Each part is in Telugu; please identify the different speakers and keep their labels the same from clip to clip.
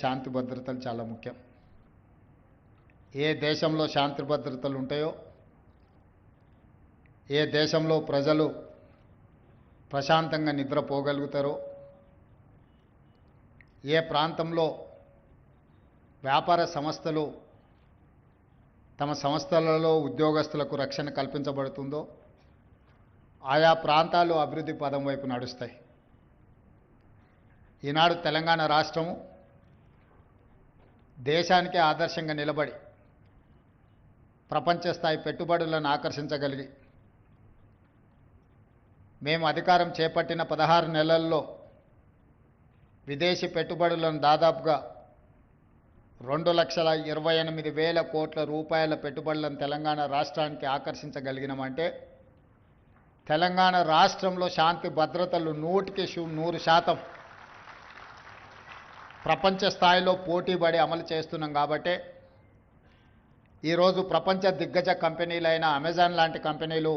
Speaker 1: శాంతి భద్రతలు చాలా ముఖ్యం. ఏ దేశంలో శాంతి భద్రతలు ఉంటాయో, ఏ దేశంలో ప్రజలు ప్రశాంతంగా నిద్రపోగలుగుతారో, ఏ ప్రాంతంలో వ్యాపార సంస్థలు తమ సంస్థలలో ఉద్యోగస్తులకు రక్షణ కల్పించబడుతుందో ఆయా ప్రాంతాలు అభివృద్ధి పదం వైపు నడుస్తాయి. ఈనాడు తెలంగాణ రాష్ట్రము దేశానికే ఆదర్శంగా నిలబడి ప్రపంచ స్థాయి పెట్టుబడులను ఆకర్షించగలిగి మేము అధికారం చేపట్టిన 16 నెలల్లో విదేశీ పెట్టుబడులను దాదాపుగా 2,28,000 కోట్ల రూపాయల పెట్టుబడులను తెలంగాణ రాష్ట్రానికి ఆకర్షించగలిగినామంటే తెలంగాణ రాష్ట్రంలో శాంతి భద్రతలు 100% ప్రపంచ స్థాయిలో పోటీపడి అమలు చేస్తున్నాం. కాబట్టి ఈరోజు ప్రపంచ దిగ్గజ కంపెనీలైన అమెజాన్ లాంటి కంపెనీలు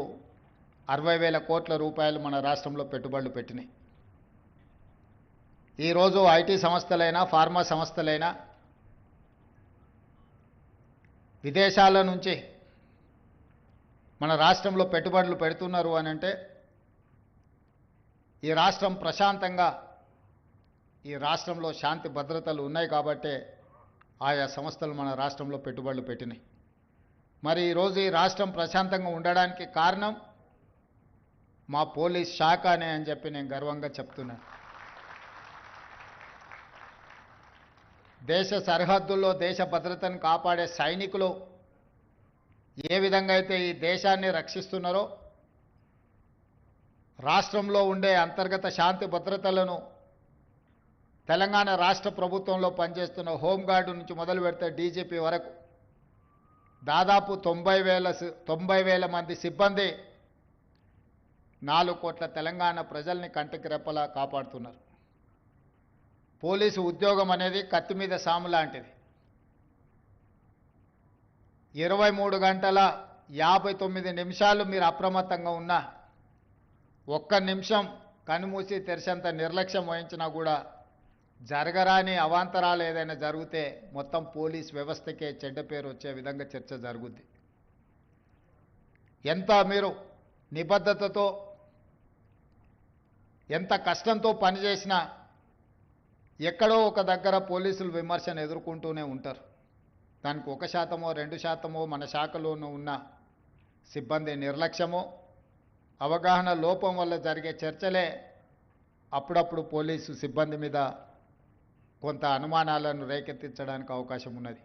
Speaker 1: 60,000 కోట్ల రూపాయలు మన రాష్ట్రంలో పెట్టుబడులు పెట్టినాయి. ఈరోజు ఐటీ సంస్థలైనా ఫార్మా సంస్థలైనా విదేశాల నుంచి మన రాష్ట్రంలో పెట్టుబడులు పెడుతున్నారు అని అంటే ఈ రాష్ట్రం ప్రశాంతంగా, ఈ రాష్ట్రంలో శాంతి భద్రతలు ఉన్నాయి కాబట్టే ఆయా సంస్థలు మన రాష్ట్రంలో పెట్టుబడులు పెట్టినాయి. మరి ఈరోజు ఈ రాష్ట్రం ప్రశాంతంగా ఉండడానికి కారణం మా పోలీస్ శాఖ అని చెప్పి నేను గర్వంగా చెప్తున్నాను. దేశ సరిహద్దుల్లో దేశ భద్రతను కాపాడే సైనికులు ఏ విధంగా అయితే ఈ దేశాన్ని రక్షిస్తున్నారో, రాష్ట్రంలో ఉండే అంతర్గత శాంతి భద్రతలను తెలంగాణ రాష్ట్ర ప్రభుత్వంలో పనిచేస్తున్న హోంగార్డు నుంచి మొదలు పెడితే డీజీపీ వరకు దాదాపు 90,000 మంది సిబ్బంది 4 కోట్ల తెలంగాణ ప్రజల్ని కంటికి రెప్పలా కాపాడుతున్నారు. పోలీసు ఉద్యోగం అనేది కత్తి మీద సాము లాంటిది. 23 గంటల 59 నిమిషాలు మీరు అప్రమత్తంగా ఉన్నా, ఒక్క నిమిషం కనుమూసి తెరిచేంత నిర్లక్ష్యం వహించినా కూడా జరగరాని అవాంతరాలు ఏదైనా జరిగితే మొత్తం పోలీస్ వ్యవస్థకే చెడ్డ పేరు వచ్చే విధంగా చర్చ జరుగుద్ది. ఎంత మీరు నిబద్ధతతో, ఎంత కష్టంతో పనిచేసినా ఎక్కడో ఒక దగ్గర పోలీసులు విమర్శను ఎదుర్కొంటూనే ఉంటారు. దానికి 1%, 2% మన శాఖలోనూ ఉన్న సిబ్బంది నిర్లక్ష్యమో, అవగాహన లోపం వల్ల జరిగే చర్చలే అప్పుడప్పుడు పోలీసు సిబ్బంది మీద కొంత అనుమానాలను రేకెత్తించడానికి అవకాశం ఉన్నది.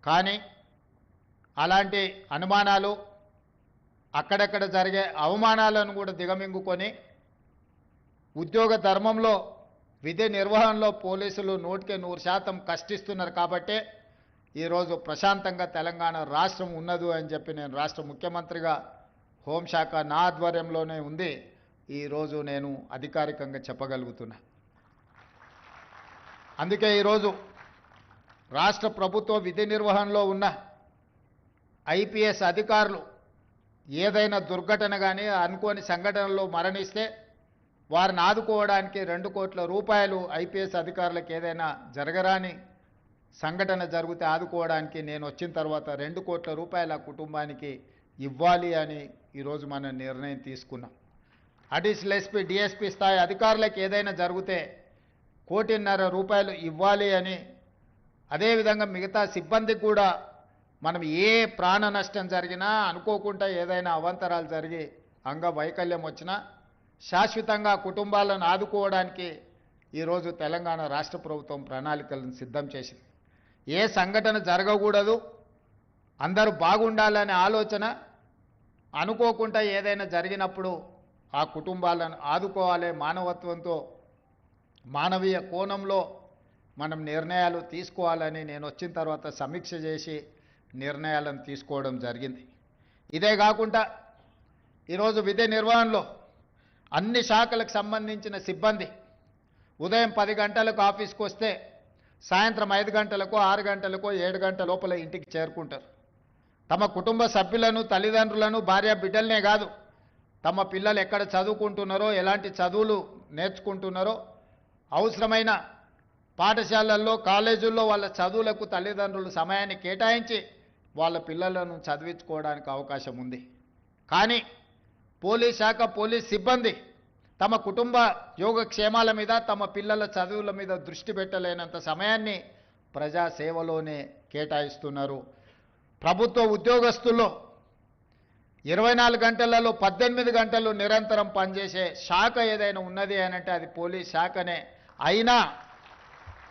Speaker 1: కానీ అలాంటి అనుమానాలు, అక్కడక్కడ జరిగే అవమానాలను కూడా దిగమింగుకొని ఉద్యోగ ధర్మంలో, విధి నిర్వహణలో పోలీసులు 100% కష్టిస్తున్నారు. కాబట్టే ఈరోజు ప్రశాంతంగా తెలంగాణ రాష్ట్రం ఉన్నది అని చెప్పి నేను రాష్ట్ర ముఖ్యమంత్రిగా హోంశాఖ నా ఆధ్వర్యంలోనే ఉంది ఈరోజు నేను అధికారికంగా చెప్పగలుగుతున్నా. అందుకే ఈరోజు రాష్ట్ర ప్రభుత్వ విధి నిర్వహణలో ఉన్న ఐపీఎస్ అధికారులు ఏదైనా దుర్ఘటన కానీ అనుకోని సంఘటనలో మరణిస్తే వారిని ఆదుకోవడానికి 2 కోట్ల రూపాయలు ఐపీఎస్ అధికారులకు ఏదైనా జరగరాని సంఘటన జరిగితే ఆదుకోవడానికి నేను వచ్చిన తర్వాత 2 కోట్ల రూపాయల కుటుంబానికి ఇవ్వాలి అని ఈరోజు మనం నిర్ణయం తీసుకున్నాం. అడిషనల్ ఎస్పీ, డిఎస్పీ స్థాయి అధికారులకు ఏదైనా జరిగితే 1.5 కోటి ఇవ్వాలి అని, అదేవిధంగా మిగతా సిబ్బందికి కూడా మనం ఏ ప్రాణ నష్టం జరిగినా, అనుకోకుండా ఏదైనా అవాంతరాలు జరిగి అంగవైకల్యం వచ్చినా శాశ్వతంగా కుటుంబాలను ఆదుకోవడానికి ఈరోజు తెలంగాణ రాష్ట్ర ప్రభుత్వం ప్రణాళికలను సిద్ధం చేసింది. ఏ సంఘటన జరగకూడదు, అందరూ బాగుండాలనే ఆలోచన, అనుకోకుండా ఏదైనా జరిగినప్పుడు ఆ కుటుంబాలను ఆదుకోవాలి, మానవత్వంతో, మానవీయ కోణంలో మనం నిర్ణయాలు తీసుకోవాలని నేను వచ్చిన తర్వాత సమీక్ష చేసి నిర్ణయాలను తీసుకోవడం జరిగింది. ఇదే కాకుండా ఈరోజు విధి నిర్వహణలో అన్ని శాఖలకు సంబంధించిన సిబ్బంది ఉదయం 10 గంటలకు ఆఫీస్కి వస్తే సాయంత్రం 5 గంటలకు, 6 గంటలకు, 7 గంటల లోపల ఇంటికి చేరుకుంటారు. తమ కుటుంబ సభ్యులను, తల్లిదండ్రులను, భార్య బిడ్డలనే కాదు, తమ పిల్లలు ఎక్కడ చదువుకుంటున్నారో, ఎలాంటి చదువులు నేర్చుకుంటున్నారో, అవసరమైన పాఠశాలల్లో కాలేజీల్లో వాళ్ళ చదువులకు తల్లిదండ్రులు సమయాన్ని కేటాయించి వాళ్ళ పిల్లలను చదివించుకోవడానికి అవకాశం ఉంది. కానీ పోలీస్ శాఖ పోలీస్ సిబ్బంది తమ కుటుంబ యోగక్షేమాల మీద తమ పిల్లల చదువుల మీద దృష్టి పెట్టలేనంత సమయాన్ని ప్రజాసేవలోనే కేటాయిస్తున్నారు. ప్రభుత్వ ఉద్యోగస్తుల్లో 24 గంటలలో 18 గంటలు నిరంతరం పనిచేసే శాఖ ఏదైనా ఉన్నది అనంటే అది పోలీస్ శాఖనే. అయినా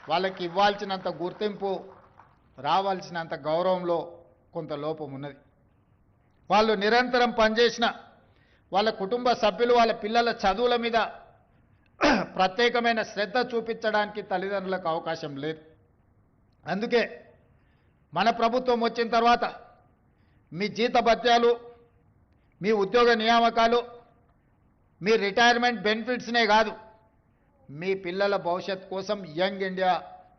Speaker 1: వాళ్ళకి ఇవ్వాల్సినంత గుర్తింపు రావాల్సినంత గౌరవంలో కొంత లోపం ఉన్నది. వాళ్ళు నిరంతరం పనిచేసిన వాళ్ళ కుటుంబ సభ్యులు వాళ్ళ పిల్లల చదువుల మీద ప్రత్యేకమైన శ్రద్ధ చూపించడానికి తల్లిదండ్రులకు అవకాశం లేదు. అందుకే మన ప్రభుత్వం వచ్చిన తర్వాత మీ జీతభత్యాలు, మీ ఉద్యోగ నియామకాలు, మీ రిటైర్మెంట్ బెనిఫిట్స్నే కాదు, మీ పిల్లల భవిష్యత్ కోసం యంగ్ ఇండియా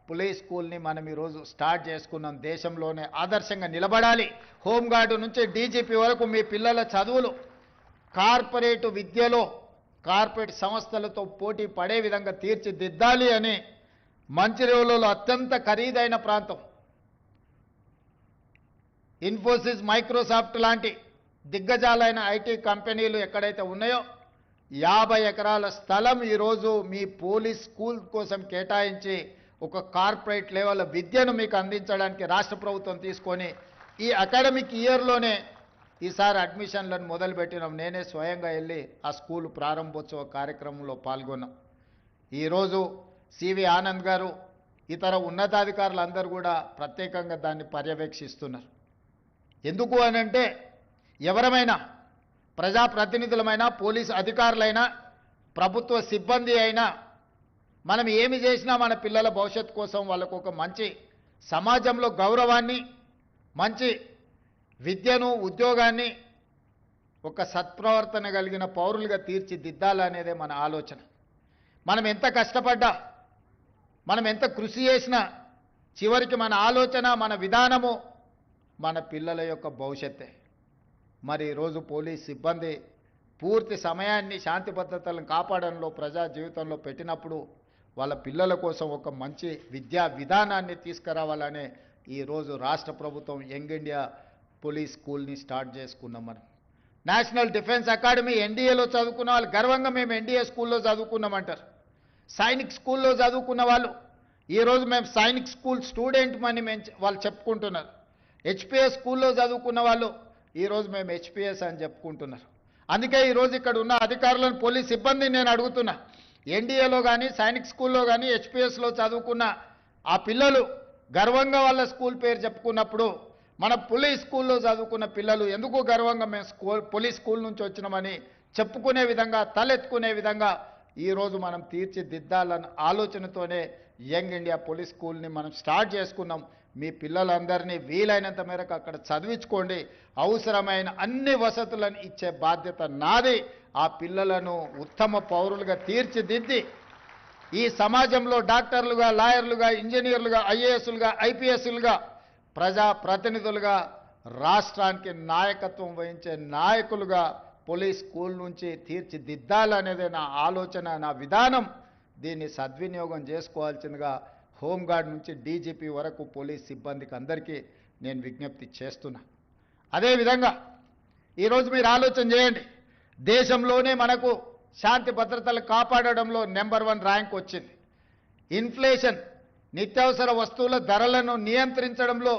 Speaker 1: పోలీస్ స్కూల్ని మనం ఈరోజు స్టార్ట్ చేసుకున్నాం. దేశంలోనే ఆదర్శంగా నిలబడాలి. హోంగార్డు నుంచి డీజీపీ వరకు మీ పిల్లల చదువులు కార్పొరేట్ విద్యలో కార్పొరేట్ సంస్థలతో పోటీ పడే విధంగా తీర్చిదిద్దాలి అని మంచిర్యాలలో అత్యంత ఖరీదైన ప్రాంతం ఇన్ఫోసిస్, మైక్రోసాఫ్ట్ లాంటి దిగ్గజాలైన ఐటీ కంపెనీలు ఎక్కడైతే ఉన్నాయో 50 ఎకరాల స్థలం ఈరోజు మీ పోలీస్ స్కూల్ కోసం కేటాయించి ఒక కార్పొరేట్ లెవెల్ విద్యను మీకు అందించడానికి రాష్ట్ర ప్రభుత్వం తీసుకొని ఈ అకాడమిక్ ఇయర్లోనే ఈసారి అడ్మిషన్లను మొదలుపెట్టినాం. నేనే స్వయంగా వెళ్ళి ఆ స్కూల్ ప్రారంభోత్సవ కార్యక్రమంలో పాల్గొన్నాం. ఈరోజు సివి ఆనంద్ గారు ఇతర ఉన్నతాధికారులు అందరూ కూడా ప్రత్యేకంగా దాన్ని పర్యవేక్షిస్తున్నారు. ఎందుకు అనంటే ఎవరమైనా ప్రజాప్రతినిధులమైనా పోలీసు అధికారులైనా ప్రభుత్వ సిబ్బంది అయినా మనం ఏమి చేసినా మన పిల్లల భవిష్యత్తు కోసం వాళ్ళకు ఒక మంచి సమాజంలో గౌరవాన్ని, మంచి విద్యను, ఉద్యోగాన్ని, ఒక సత్ప్రవర్తన కలిగిన పౌరులుగా తీర్చిదిద్దాలనేదే మన ఆలోచన. మనం ఎంత కష్టపడ్డా, మనం ఎంత కృషి చేసినా చివరికి మన ఆలోచన, మన విధానము మన పిల్లల యొక్క భవిష్యత్తే. మరి ఈరోజు పోలీస్ సిబ్బంది పూర్తి సమయాన్ని శాంతి భద్రతలను కాపాడంలో ప్రజా జీవితంలో పెట్టినప్పుడు వాళ్ళ పిల్లల కోసం ఒక మంచి విద్యా విధానాన్ని తీసుకురావాలనే ఈరోజు రాష్ట్ర ప్రభుత్వం యంగ్ ఇండియా పోలీస్ స్కూల్ని స్టార్ట్ చేసుకున్నాం. మనం నేషనల్ డిఫెన్స్ అకాడమీ ఎన్డీఏలో చదువుకున్న వాళ్ళు గర్వంగా మేము ఎన్డీఏ స్కూల్లో చదువుకున్నామంటారు. సైనిక్ స్కూల్లో చదువుకున్న వాళ్ళు ఈరోజు మేము సైనిక్ స్కూల్ స్టూడెంట్ అని వాళ్ళు చెప్పుకుంటున్నారు. హెచ్పిఎస్ స్కూల్లో చదువుకున్న వాళ్ళు ఈరోజు మేము హెచ్పిఎస్ అని చెప్పుకుంటున్నారు. అందుకే ఈరోజు ఇక్కడ ఉన్న అధికారులను, పోలీస్ సిబ్బందిని నేను అడుగుతున్నా, ఎన్డీఏలో కానీ సైనిక్ స్కూల్లో కానీ హెచ్పిఎస్లో చదువుకున్న ఆ పిల్లలు గర్వంగా వాళ్ళ స్కూల్ పేరు చెప్పుకున్నప్పుడు మన పోలీస్ స్కూల్లో చదువుకున్న పిల్లలు ఎందుకు గర్వంగా మేము పోలీస్ స్కూల్ నుంచి వచ్చినామని చెప్పుకునే విధంగా, తలెత్తుకునే విధంగా ఈరోజు మనం తీర్చిదిద్దాలన్న ఆలోచనతోనే యంగ్ ఇండియా పోలీస్ స్కూల్ని మనం స్టార్ట్ చేసుకున్నాం. మీ పిల్లలందరినీ వీలైనంత మేరకు అక్కడ చదివించుకోండి. అవసరమైన అన్ని వసతులను ఇచ్చే బాధ్యత నాది. ఆ పిల్లలను ఉత్తమ పౌరులుగా తీర్చిదిద్ది ఈ సమాజంలో డాక్టర్లుగా, లాయర్లుగా, ఇంజనీర్లుగా, ఐఏఎస్లుగా, ఐపీఎస్లుగా, ప్రజాప్రతినిధులుగా, రాష్ట్రానికి నాయకత్వం వహించే నాయకులుగా పోలీస్ స్కూల్ నుంచి తీర్చిదిద్దాలనేదే నా ఆలోచన, నా విధానం. దీన్ని సద్వినియోగం చేసుకోవాల్సిందిగా హోంగార్డ్ నుంచి డీజీపీ వరకు పోలీస్ సిబ్బందికి అందరికీ నేను విజ్ఞప్తి చేస్తున్నా. అదేవిధంగా ఈరోజు మీరు ఆలోచన చేయండి, దేశంలోనే మనకు శాంతి భద్రతలు కాపాడడంలో నెంబర్ 1 ర్యాంక్ వచ్చింది. ఇన్ఫ్లేషన్, నిత్యావసర వస్తువుల ధరలను నియంత్రించడంలో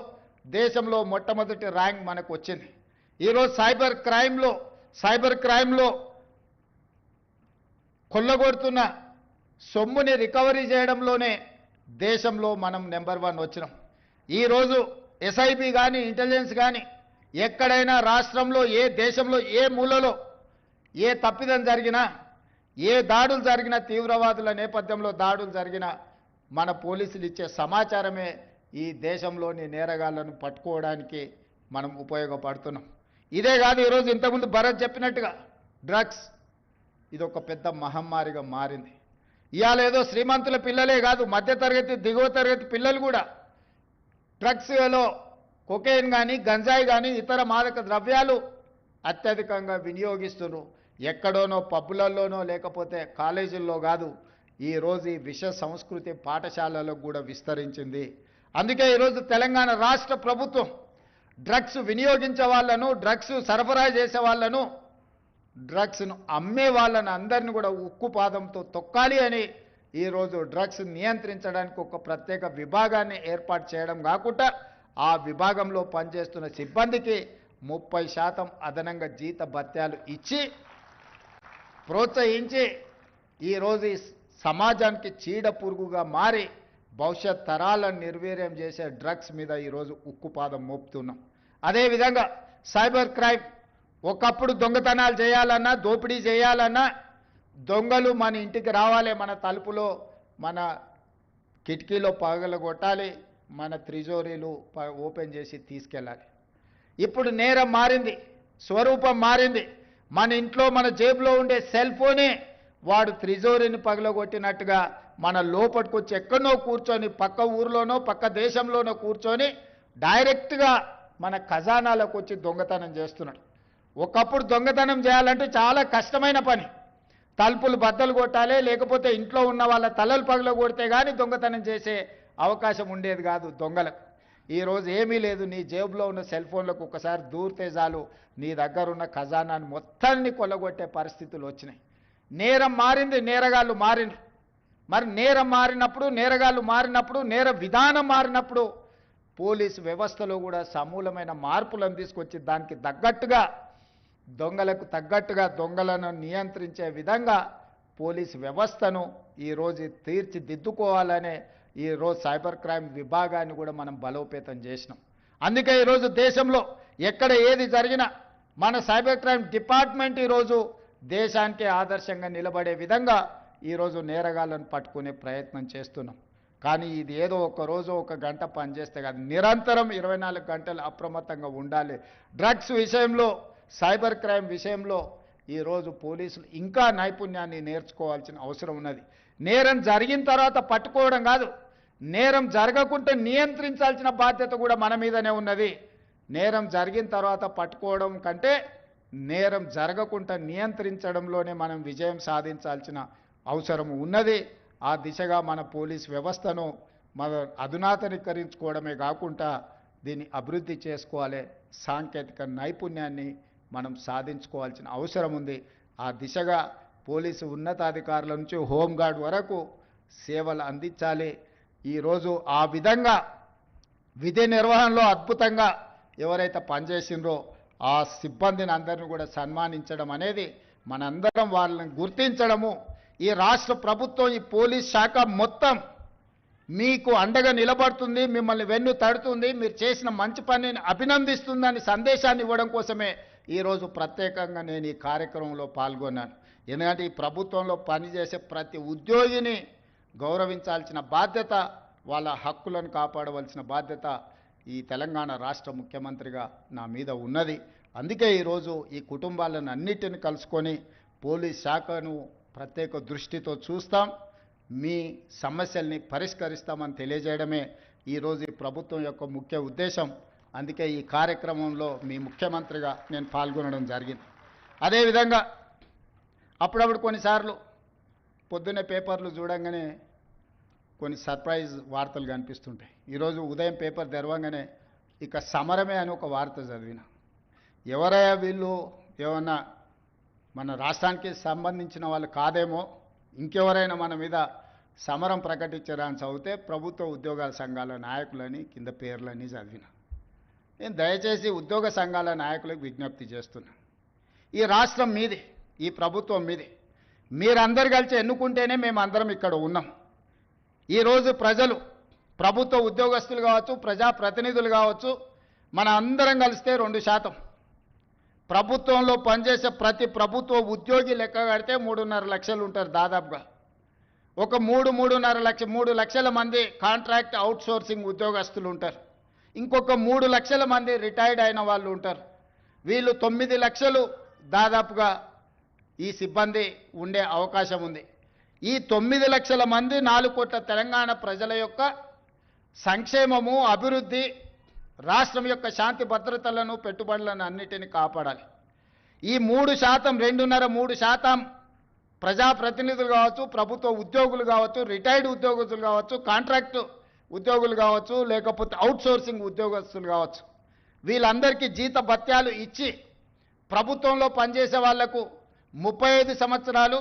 Speaker 1: దేశంలో మొట్టమొదటి ర్యాంక్ మనకు వచ్చింది. ఈరోజు సైబర్ క్రైమ్లో కొల్లగొడుతున్న సొమ్ముని రికవరీ చేయడంలోనే దేశంలో మనం నెంబర్ 1 వచ్చినాం. ఈరోజు ఎస్ఐబి కానీ, ఇంటెలిజెన్స్ కానీ ఎక్కడైనా రాష్ట్రంలో, ఏ దేశంలో, ఏ మూలలో ఏ తప్పిదం జరిగినా, ఏ దాడులు జరిగినా, తీవ్రవాదుల నేపథ్యంలో దాడులు జరిగినా మన పోలీసులు ఇచ్చే సమాచారమే ఈ దేశంలోని నేరగాళ్లను పట్టుకోవడానికి మనం ఉపయోగపడుతున్నాం. ఇదే కాదు, ఈరోజు ఇంతకుముందు భరత్ చెప్పినట్టుగా డ్రగ్స్ ఇది ఒక పెద్ద మహమ్మారిగా మారింది. ఇవాళ ఏదో శ్రీమంతుల పిల్లలే కాదు, మధ్యతరగతి, దిగువ తరగతి పిల్లలు కూడా డ్రగ్స్లో కొకైన్ కానీ, గంజాయి కానీ, ఇతర మాదక ద్రవ్యాలు అత్యధికంగా వినియోగిస్తున్నారు. ఎక్కడోనో పబ్బులలోనో లేకపోతే కాలేజీల్లో కాదు, ఈరోజు ఈ విష సంస్కృతి పాఠశాలలకు కూడా విస్తరించింది. అందుకే ఈరోజు తెలంగాణ రాష్ట్ర ప్రభుత్వం డ్రగ్స్ వినియోగించే వాళ్ళను, డ్రగ్స్ సరఫరా చేసే వాళ్ళను, డ్రగ్స్ను అమ్మే వాళ్ళని అందరిని కూడా ఉక్కుపాదంతో తొక్కాలి అని ఈరోజు డ్రగ్స్ నియంత్రించడానికి ఒక ప్రత్యేక విభాగాన్ని ఏర్పాటు చేయడం కాకుండా ఆ విభాగంలో పనిచేస్తున్న సిబ్బందికి 30% అదనంగా జీత భత్యాలు ఇచ్చి ప్రోత్సహించి ఈరోజు ఈ సమాజానికి చీడ పురుగుగా మారి భవిష్యత్ తరాలను నిర్వీర్యం చేసే డ్రగ్స్ మీద ఈరోజు ఉక్కుపాదం మోపుతున్నాం. అదేవిధంగా సైబర్ క్రైమ్, ఒకప్పుడు దొంగతనాలు చేయాలన్నా, దోపిడీ చేయాలన్నా దొంగలు మన ఇంటికి రావాలి, మన తలుపులో మన కిటికీలో పగలగొట్టాలి, మన త్రిజోరీలు ఓపెన్ చేసి తీసుకెళ్ళాలి. ఇప్పుడు నేరం మారింది, స్వరూపం మారింది. మన ఇంట్లో మన జేబులో ఉండే సెల్ ఫోనే వాడు త్రిజోరీని పగలగొట్టినట్టుగా మన లోపలికి వచ్చి ఎక్కడనో కూర్చొని పక్క ఊర్లోనో పక్క దేశంలోనో కూర్చొని డైరెక్ట్గా మన ఖజానాలకు వచ్చి దొంగతనం చేస్తున్నాడు. ఒకప్పుడు దొంగతనం చేయాలంటే చాలా కష్టమైన పని. తలుపులు బద్దలు కొట్టాలి, లేకపోతే ఇంట్లో ఉన్న వాళ్ళ తలలు పగల కొడితే కానీ దొంగతనం చేసే అవకాశం ఉండేది కాదు దొంగలకు. ఈరోజు ఏమీ లేదు, నీ జేబులో ఉన్న సెల్ ఫోన్లకు ఒకసారి దూరితే చాలు నీ దగ్గర ఉన్న ఖజానాన్ని మొత్తాన్ని కొల్లగొట్టే పరిస్థితులు వచ్చినాయి. నేరం మారింది, నేరగాళ్ళు మారిండ్రు. మరి నేరం మారినప్పుడు, నేరగాళ్ళు మారినప్పుడు, నేర విధానం మారినప్పుడు పోలీసు వ్యవస్థలో కూడా సమూలమైన మార్పులను తీసుకొచ్చి దానికి తగ్గట్టుగా దొంగలకు తగ్గట్టుగా దొంగలను నియంత్రించే విధంగా పోలీసు వ్యవస్థను ఈరోజు తీర్చిదిద్దుకోవాలనే ఈరోజు సైబర్ క్రైమ్ విభాగాన్ని కూడా మనం బలోపేతం చేసినాం. అందుకే ఈరోజు దేశంలో ఎక్కడ ఏది జరిగినా మన సైబర్ క్రైమ్ డిపార్ట్మెంట్ ఈరోజు దేశానికి ఆదర్శంగా నిలబడే విధంగా ఈరోజు నేరగాళ్ళను పట్టుకునే ప్రయత్నం చేస్తున్నాం. కానీ ఇది ఏదో ఒక రోజు ఒక గంట పనిచేస్తే కాదు, నిరంతరం 24 గంటలు అప్రమత్తంగా ఉండాలి. డ్రగ్స్ విషయంలో, సైబర్ క్రైమ్ విషయంలో ఈరోజు పోలీసులు ఇంకా నైపుణ్యాన్ని నేర్చుకోవాల్సిన అవసరం ఉన్నది. నేరం జరిగిన తర్వాత పట్టుకోవడం కాదు, నేరం జరగకుండా నియంత్రించాల్సిన బాధ్యత కూడా మన మీదనే ఉన్నది. నేరం జరిగిన తర్వాత పట్టుకోవడం కంటే నేరం జరగకుండా నియంత్రించడంలోనే మనం విజయం సాధించాల్సిన అవసరం ఉన్నది. ఆ దిశగా మన పోలీస్ వ్యవస్థను మన అధునాతనీకరించుకోవడమే కాకుండా దీన్ని అభివృద్ధి చేసుకోవాలి. సాంకేతిక నైపుణ్యాన్ని మనం సాధించుకోవాల్సిన అవసరం ఉంది. ఆ దిశగా పోలీసు ఉన్నతాధికారుల నుంచి హోంగార్డ్ వరకు సేవలు అందించాలి. ఈరోజు ఆ విధంగా విధి నిర్వహణలో అద్భుతంగా ఎవరైతే పనిచేసిండ్రో ఆ సిబ్బందిని అందరిని కూడా సన్మానించడం అనేది, మనందరం వాళ్ళని గుర్తించడము, ఈ రాష్ట్ర ప్రభుత్వం ఈ పోలీస్ శాఖ మొత్తం మీకు అండగా నిలబడుతుంది, మిమ్మల్ని వెన్ను తడుతుంది, మీరు చేసిన మంచి పనిని అభినందిస్తుందని సందేశాన్ని ఇవ్వడం కోసమే ఈరోజు ప్రత్యేకంగా నేను ఈ కార్యక్రమంలో పాల్గొన్నాను. ఎందుకంటే ఈ ప్రభుత్వంలో పనిచేసే ప్రతి ఉద్యోగిని గౌరవించాల్సిన బాధ్యత, వాళ్ళ హక్కులను కాపాడవలసిన బాధ్యత ఈ తెలంగాణ రాష్ట్ర ముఖ్యమంత్రిగా నా మీద ఉన్నది. అందుకే ఈరోజు ఈ కుటుంబాలను అన్నిటిని కలుసుకొని పోలీస్ శాఖను ప్రత్యేక దృష్టితో చూస్తాం, మీ సమస్యల్ని పరిష్కరిస్తామని తెలియజేయడమే ఈరోజు ఈ ప్రభుత్వం యొక్క ముఖ్య ఉద్దేశం. అందుకే ఈ కార్యక్రమంలో మీ ముఖ్యమంత్రిగా నేను పాల్గొనడం జరిగింది. అదేవిధంగా అప్పుడప్పుడు కొన్నిసార్లు పొద్దున్నే పేపర్లు చూడంగానే కొన్ని సర్ప్రైజ్ వార్తలు కనిపిస్తుంటాయి. ఈరోజు ఉదయం పేపర్ తెరవంగానే ఇక సమరమే అని ఒక వార్త చదివిన. ఎవరయ్యా వీళ్ళు, ఏమన్నా మన రాష్ట్రానికి సంబంధించిన వాళ్ళు కాదేమో, ఇంకెవరైనా మన మీద సమరం ప్రకటించారని చదివితే ప్రభుత్వ ఉద్యోగాల సంఘాల నాయకులని కింద పేర్లని చదివిన. నేను దయచేసి ఉద్యోగ సంఘాల నాయకులకు విజ్ఞప్తి చేస్తున్నా, ఈ రాష్ట్రం మీది, ఈ ప్రభుత్వం మీది, మీరందరు కలిసి ఎన్నుకుంటేనే మేము అందరం ఇక్కడ ఉన్నాం. ఈరోజు ప్రజలు, ప్రభుత్వ ఉద్యోగస్తులు కావచ్చు, ప్రజాప్రతినిధులు కావచ్చు, మన అందరం కలిస్తే 2%, ప్రభుత్వంలో పనిచేసే ప్రతి ప్రభుత్వ ఉద్యోగి లెక్క కడితే 3.5 లక్షలు ఉంటారు దాదాపుగా. ఒక 3 లక్షల మంది కాంట్రాక్ట్ అవుట్సోర్సింగ్ ఉద్యోగస్తులు ఉంటారు. ఇంకొక 3 లక్షల మంది రిటైర్డ్ అయిన వాళ్ళు ఉంటారు. వీళ్ళు 9 లక్షలు దాదాపుగా ఈ సిబ్బంది ఉండే అవకాశం ఉంది. ఈ 9 లక్షల మంది 4 కోట్ల తెలంగాణ ప్రజల యొక్క సంక్షేమము, అభివృద్ధి, రాష్ట్రం యొక్క శాంతి భద్రతలను, పెట్టుబడులను అన్నిటిని కాపాడాలి. ఈ 3%, 2.5-3% ప్రజాప్రతినిధులు కావచ్చు, ప్రభుత్వ ఉద్యోగులు కావచ్చు, రిటైర్డ్ ఉద్యోగస్తులు కావచ్చు, కాంట్రాక్ట్ ఉద్యోగులు కావచ్చు, లేకపోతే అవుట్సోర్సింగ్ ఉద్యోగస్తులు కావచ్చు, వీళ్ళందరికీ జీత భత్యాలు ఇచ్చి ప్రభుత్వంలో పనిచేసే వాళ్లకు 35 సంవత్సరాలు,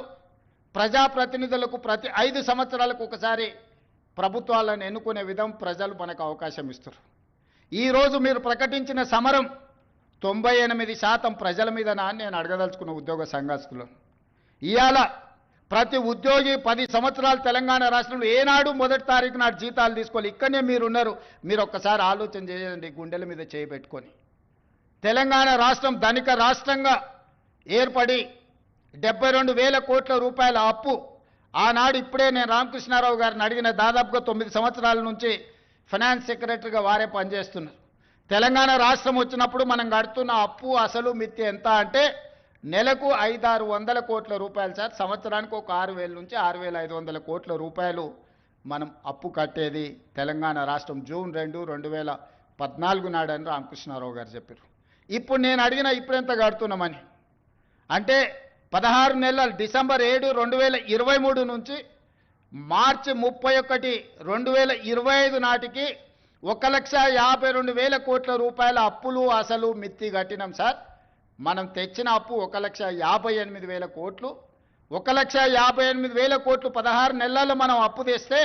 Speaker 1: ప్రజాప్రతినిధులకు ప్రతి 5 సంవత్సరాలకు ఒకసారి ప్రభుత్వాలను ఎన్నుకునే విధం ప్రజలు మనకు అవకాశం ఇస్తారు. ఈరోజు మీరు ప్రకటించిన సమరం 98% ప్రజల మీదనా అని నేను అడగదలుచుకున్న ఉద్యోగ సంఘస్థులు. ఇవాళ ప్రతి ఉద్యోగి 10 సంవత్సరాలు తెలంగాణ రాష్ట్రంలో ఏనాడు మొదటి తారీఖు నాడు జీతాలు తీసుకోవాలి. ఇక్కడనే మీరున్నారు. మీరు ఒక్కసారి ఆలోచన చేయండి, గుండెల మీద చేయబెట్టుకొని. తెలంగాణ రాష్ట్రం ధనిక రాష్ట్రంగా ఏర్పడి 72,000 కోట్ల రూపాయల అప్పు ఆనాడు, ఇప్పుడే నేను రామకృష్ణారావు గారిని అడిగిన, దాదాపుగా 9 సంవత్సరాల నుంచి ఫైనాన్స్ సెక్రటరీగా వారే పనిచేస్తున్నారు. తెలంగాణ రాష్ట్రం వచ్చినప్పుడు మనం కడుతున్న అప్పు అసలు మిత్తి ఎంత అంటే నెలకు 500-600 కోట్ల రూపాయలు సార్. సంవత్సరానికి ఒక 6,000 నుంచి 6,500 కోట్ల రూపాయలు మనం అప్పు కట్టేది తెలంగాణ రాష్ట్రం జూన్ 2, 2014 నాడని రామకృష్ణారావు గారు చెప్పారు. ఇప్పుడు నేను అడిగిన ఇప్పుడెంత కడుతున్నామని అంటే 16 నెలలు, డిసెంబర్ 7, 2023 నుంచి మార్చి 31, 2025 నాటికి 1,52,000 కోట్ల రూపాయల అప్పులు అసలు మిత్తి కట్టినాం సార్. మనం తెచ్చిన అప్పు 1,58,000 కోట్లు. 1,58,000 కోట్లు 16 నెలల్లో మనం అప్పు తెస్తే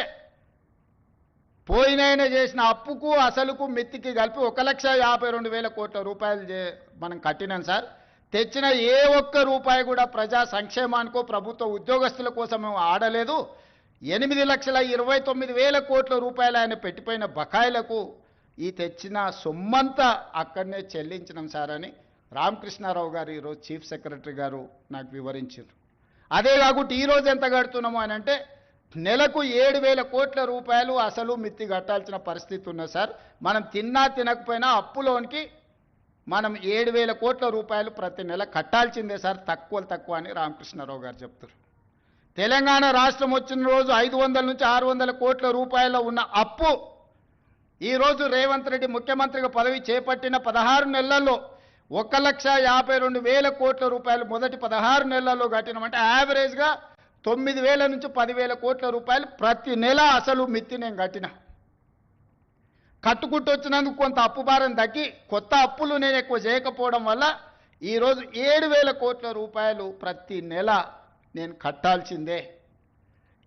Speaker 1: పోయినైన చేసిన అప్పుకు అసలుకు మిత్తికి కలిపి 1,52,000 కోట్ల రూపాయలు మనం కట్టినాం సార్. తెచ్చిన ఏ ఒక్క రూపాయి కూడా ప్రజా సంక్షేమానికో ప్రభుత్వ ఉద్యోగస్తుల కోసం మేము ఆడలేదు. 8,29,000 కోట్ల రూపాయలు ఆయన పెట్టిపోయిన బకాయిలకు ఈ తెచ్చిన సొమ్మంతా అక్కడనే చెల్లించినాం సార్ అని రామకృష్ణారావు గారు ఈరోజు చీఫ్ సెక్రటరీ గారు నాకు వివరించారు. అదే కాకుండా ఈరోజు ఎంత కడుతున్నాము అని అంటే నెలకు 7,000 కోట్ల రూపాయలు అసలు మిత్తి కట్టాల్సిన పరిస్థితి ఉన్నది సార్. మనం తిన్నా తినకపోయినా అప్పులోనికి మనం 7,000 కోట్ల రూపాయలు ప్రతి నెల కట్టాల్సిందే సార్, తక్కువ అని రామకృష్ణారావు గారు చెప్తారు. తెలంగాణ రాష్ట్రం వచ్చిన రోజు 500 నుంచి 600 కోట్ల రూపాయల ఉన్న అప్పు ఈరోజు రేవంత్ రెడ్డి ముఖ్యమంత్రిగా పదవి చేపట్టిన 16 నెలల్లో 1,52,000 కోట్ల రూపాయలు మొదటి 16 నెలల్లో కట్టినామంటే యావరేజ్గా 9,000 నుంచి 10,000 కోట్ల రూపాయలు ప్రతి నెల అసలు మిత్తి నేను కట్టిన. కట్టుకుంటూ వచ్చినందుకు కొంత అప్పు భారం తగ్గి కొత్త అప్పులు నేను ఎక్కువ చేయకపోవడం వల్ల ఈరోజు 7,000 కోట్ల రూపాయలు ప్రతి నెల నేను కట్టాల్సిందే.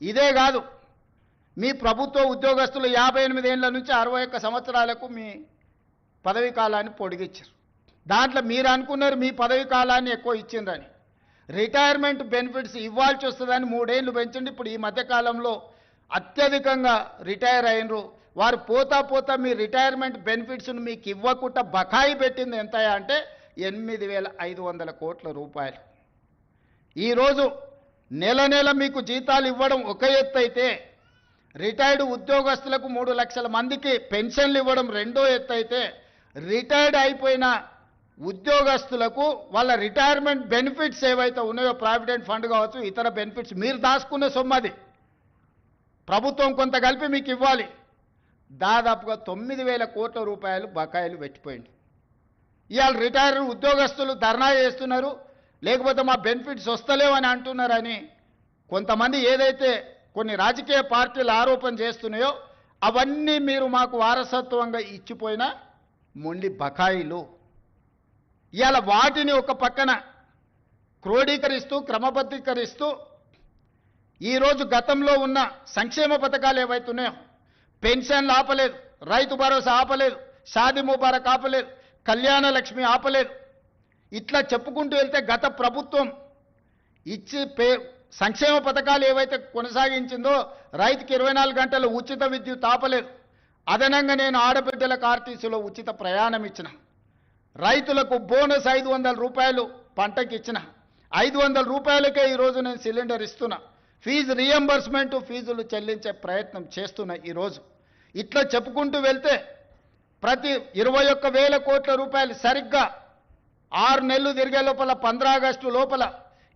Speaker 1: ఇదే కాదు, మీ ప్రభుత్వ ఉద్యోగస్తులు 58 ఏళ్ల నుంచి 61 సంవత్సరాలకు మీ పదవీ కాలాన్ని పొడిగించారు. దాంట్లో మీరు అనుకున్నారు మీ పదవీ కాలాన్ని ఎక్కువ ఇచ్చిండ్రని. రిటైర్మెంట్ బెనిఫిట్స్ ఇవ్వాల్సి వస్తుందని 3 ఏళ్ళు పెంచండి. ఇప్పుడు ఈ మధ్యకాలంలో అత్యధికంగా రిటైర్ అయినరు వారు పోతా మీ రిటైర్మెంట్ బెనిఫిట్స్ను మీకు ఇవ్వకుండా బకాయి పెట్టింది ఎంత అంటే 8,500 కోట్ల రూపాయలు. ఈరోజు నెల మీకు జీతాలు ఇవ్వడం ఒక ఎత్తు అయితే రిటైర్డ్ ఉద్యోగస్తులకు 3 లక్షల మందికి పెన్షన్లు ఇవ్వడం రెండో ఎత్తు అయితే రిటైర్డ్ అయిపోయిన ఉద్యోగస్తులకు వాళ్ళ రిటైర్మెంట్ బెనిఫిట్స్ ఏవైతే ఉన్నాయో ప్రావిడెంట్ ఫండ్ కావచ్చు, ఇతర బెనిఫిట్స్ మీరు దాచుకున్న సొమ్మది ప్రభుత్వం కొంత కలిపి మీకు ఇవ్వాలి. దాదాపుగా 9,000 కోట్ల రూపాయలు బకాయిలు పెట్టిపోయింది. ఇవాళ రిటైర్డ్ ఉద్యోగస్తులు ధర్నా చేస్తున్నారు, లేకపోతే మా బెనిఫిట్స్ వస్తలేవని అంటున్నారని కొంతమంది ఏదైతే కొన్ని రాజకీయ పార్టీలు ఆరోపణ చేస్తున్నాయో అవన్నీ మీరు మాకు వారసత్వంగా ఇచ్చిపోయిన మొండి బకాయిలు. ఇవాళ వాటిని ఒక పక్కన క్రోడీకరిస్తూ క్రమబద్ధీకరిస్తూ ఈరోజు గతంలో ఉన్న సంక్షేమ పథకాలు ఏవైతున్నాయో పెన్షన్లు ఆపలేదు, రైతు భరోసా ఆపలేదు, షాదీ ముబారక్ ఆపలేదు, కళ్యాణ లక్ష్మి ఆపలేదు. ఇట్లా చెప్పుకుంటూ వెళ్తే గత ప్రభుత్వం ఇచ్చి సంక్షేమ పథకాలు ఏవైతే కొనసాగించిందో రైతుకి 24 గంటలు ఉచిత విద్యుత్ ఆపలేదు. అదనంగా నేను ఆడబిడ్డలకు ఆర్టీసీలో ఉచిత ప్రయాణం ఇచ్చిన, రైతులకు బోనస్ 500 రూపాయలు పంటకి ఇచ్చిన, 500 రూపాయలకే ఈరోజు నేను సిలిండర్ ఇస్తున్నా, ఫీజు రియంబర్స్మెంట్ ఫీజులు చెల్లించే ప్రయత్నం చేస్తున్నా. ఈరోజు ఇట్లా చెప్పుకుంటూ వెళ్తే ప్రతి 21,000 కోట్ల రూపాయలు సరిగ్గా 6 నెలలు తిరిగే లోపల 15 ఆగస్టు లోపల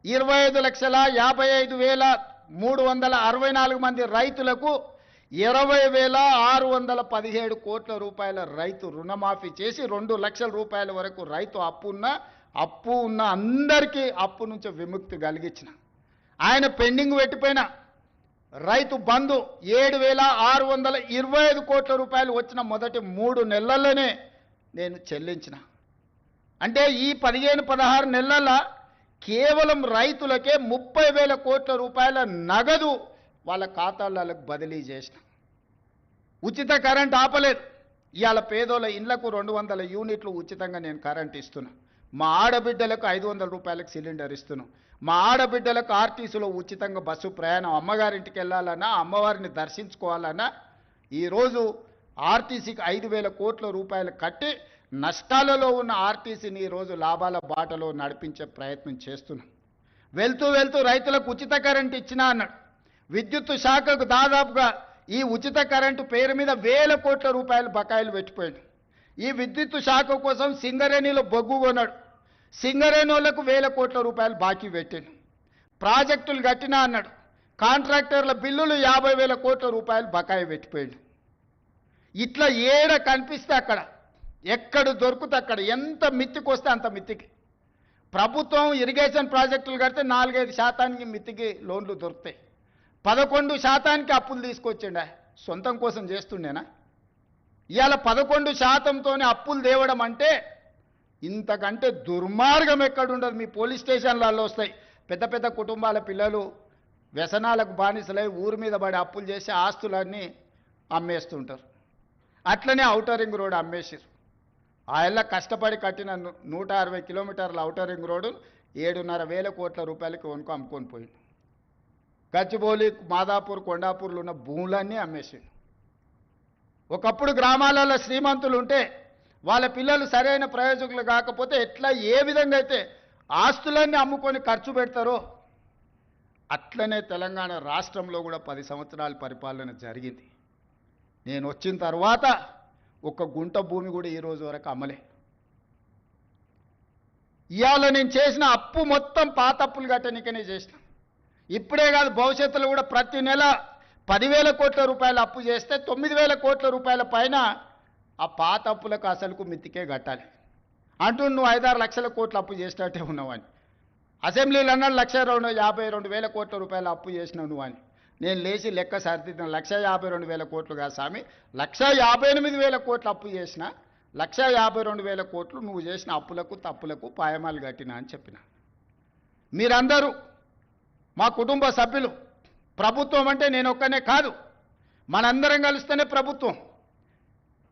Speaker 1: 25,55,364 మంది రైతులకు 20,617 కోట్ల రూపాయల రైతు రుణమాఫీ చేసి 2 లక్షల రూపాయల వరకు రైతు అప్పు ఉన్న అందరికీ అప్పు నుంచి విముక్తి కలిగించిన. ఆయన పెండింగ్ పెట్టిపోయిన రైతు బంధు 7,625 కోట్ల రూపాయలు వచ్చిన మొదటి 3 నెలల్లోనే నేను చెల్లించిన. అంటే ఈ 15-16 నెలల కేవలం రైతులకే 30,000 కోట్ల రూపాయల నగదు వాళ్ళ ఖాతాలకు బదిలీ చేసిన. ఉచిత కరెంట్ ఆపలేదు. ఇవాళ పేదోళ్ళ ఇళ్లకు 200 యూనిట్లు ఉచితంగా నేను కరెంట్ ఇస్తున్నా. మా ఆడబిడ్డలకు 500 రూపాయలకు సిలిండర్ ఇస్తున్నాం. మా ఆడబిడ్డలకు ఆర్టీసీలో ఉచితంగా బస్సు ప్రయాణం, అమ్మగారింటికి వెళ్ళాలన్నా అమ్మవారిని దర్శించుకోవాలన్నా ఈరోజు ఆర్టీసీకి 5,000 కోట్ల రూపాయలు కట్టి నష్టాలలో ఉన్న ఆర్టీసీని ఈరోజు లాభాల బాటలో నడిపించే ప్రయత్నం చేస్తున్నాం. వెళ్తూ వెళ్తూ రైతులకు ఉచిత కరెంట్ ఇచ్చినా అన్నాడు. విద్యుత్ శాఖకు దాదాపుగా ఈ ఉచిత కరెంటు పేరు మీద 1,000 కోట్ల రూపాయలు బకాయిలు పెట్టిపోయాడు. ఈ విద్యుత్ శాఖ కోసం సింగరేణిలో బొగ్గు కొన్నాడు. సింగరేణి వాళ్ళకు 1,000 కోట్ల రూపాయలు బాకీ పెట్టాడు. ప్రాజెక్టులు కట్టినా అన్నాడు. కాంట్రాక్టర్ల బిల్లులు 50,000 కోట్ల రూపాయలు బకాయి పెట్టిపోయాడు. ఇట్లా ఏడ కనిపిస్తే అక్కడ, ఎక్కడ దొరికితే అక్కడ, ఎంత మిత్తికి వస్తే అంత మిత్తికి ప్రభుత్వం ఇరిగేషన్ ప్రాజెక్టులు కడితే 4-5% మిత్తికి లోన్లు దొరుకుతాయి. 11% అప్పులు తీసుకొచ్చిండా. సొంతం కోసం చేస్తుండేనా? ఇవాళ 11%తోనే అప్పులు తేవడం అంటే ఇంతకంటే దుర్మార్గం ఎక్కడుండదు. మీ పోలీస్ స్టేషన్లలో వస్తాయి. పెద్ద పెద్ద కుటుంబాల పిల్లలు వ్యసనాలకు బానిసలై ఊరి మీద పడి అప్పులు చేసి ఆస్తులన్నీ అమ్మేస్తుంటారు. అట్లనే ఔటర్ రింగ్ రోడ్ అమ్మేసారు. ఆయన కష్టపడి కట్టిన 160 కిలోమీటర్ల ఔటర్ రింగ్ రోడ్డు 7,500 కోట్ల రూపాయలకి కొనుక్కో అమ్ముకొని పోయింది. గచ్చిబౌలి, మాదాపూర్, కొండాపూర్లు ఉన్న భూములన్నీ అమ్మేసిండు. ఒకప్పుడు గ్రామాలలో శ్రీమంతులు ఉంటే వాళ్ళ పిల్లలు సరైన ప్రయోజకులు కాకపోతే ఎట్లా ఏ విధంగా అయితే ఆస్తులన్నీ అమ్ముకొని ఖర్చు పెడతారో అట్లనే తెలంగాణ రాష్ట్రంలో కూడా 10 సంవత్సరాల పరిపాలన జరిగింది. నేను వచ్చిన తర్వాత ఒక గుంట భూమి కూడా ఈ రోజు వరకు అమ్మలే. ఇవాళ నేను చేసిన అప్పు మొత్తం పాత అప్పులు కట్టనికనే చేసిన. ఇప్పుడే కాదు, భవిష్యత్తులో కూడా ప్రతి నెల 10,000 కోట్ల రూపాయలు అప్పు చేస్తే 9,000 కోట్ల రూపాయల పైన ఆ పాత అప్పులకు అసలుకు మిత్తికే కట్టాలి అంటూ నువ్వు 5-6 లక్షల కోట్ల అప్పు చేసినట్టే ఉన్నావని. అసెంబ్లీలో అన్నాడు 1,52,000 కోట్ల రూపాయలు అప్పు చేసినావు నువ్వు అని. నేను లేచి లెక్క సరిదిద్దాను. 1,52,000 కోట్లు కాదు స్వామి, 1,58,000 కోట్లు అప్పు చేసిన. 1,52,000 కోట్లు నువ్వు చేసిన అప్పులకు తప్పులకు పాయమాలు కట్టినా అని చెప్పిన. మీరందరూ మా కుటుంబ సభ్యులు. ప్రభుత్వం అంటే నేను ఒక్కనే కాదు, మనందరం కలిస్తేనే ప్రభుత్వం.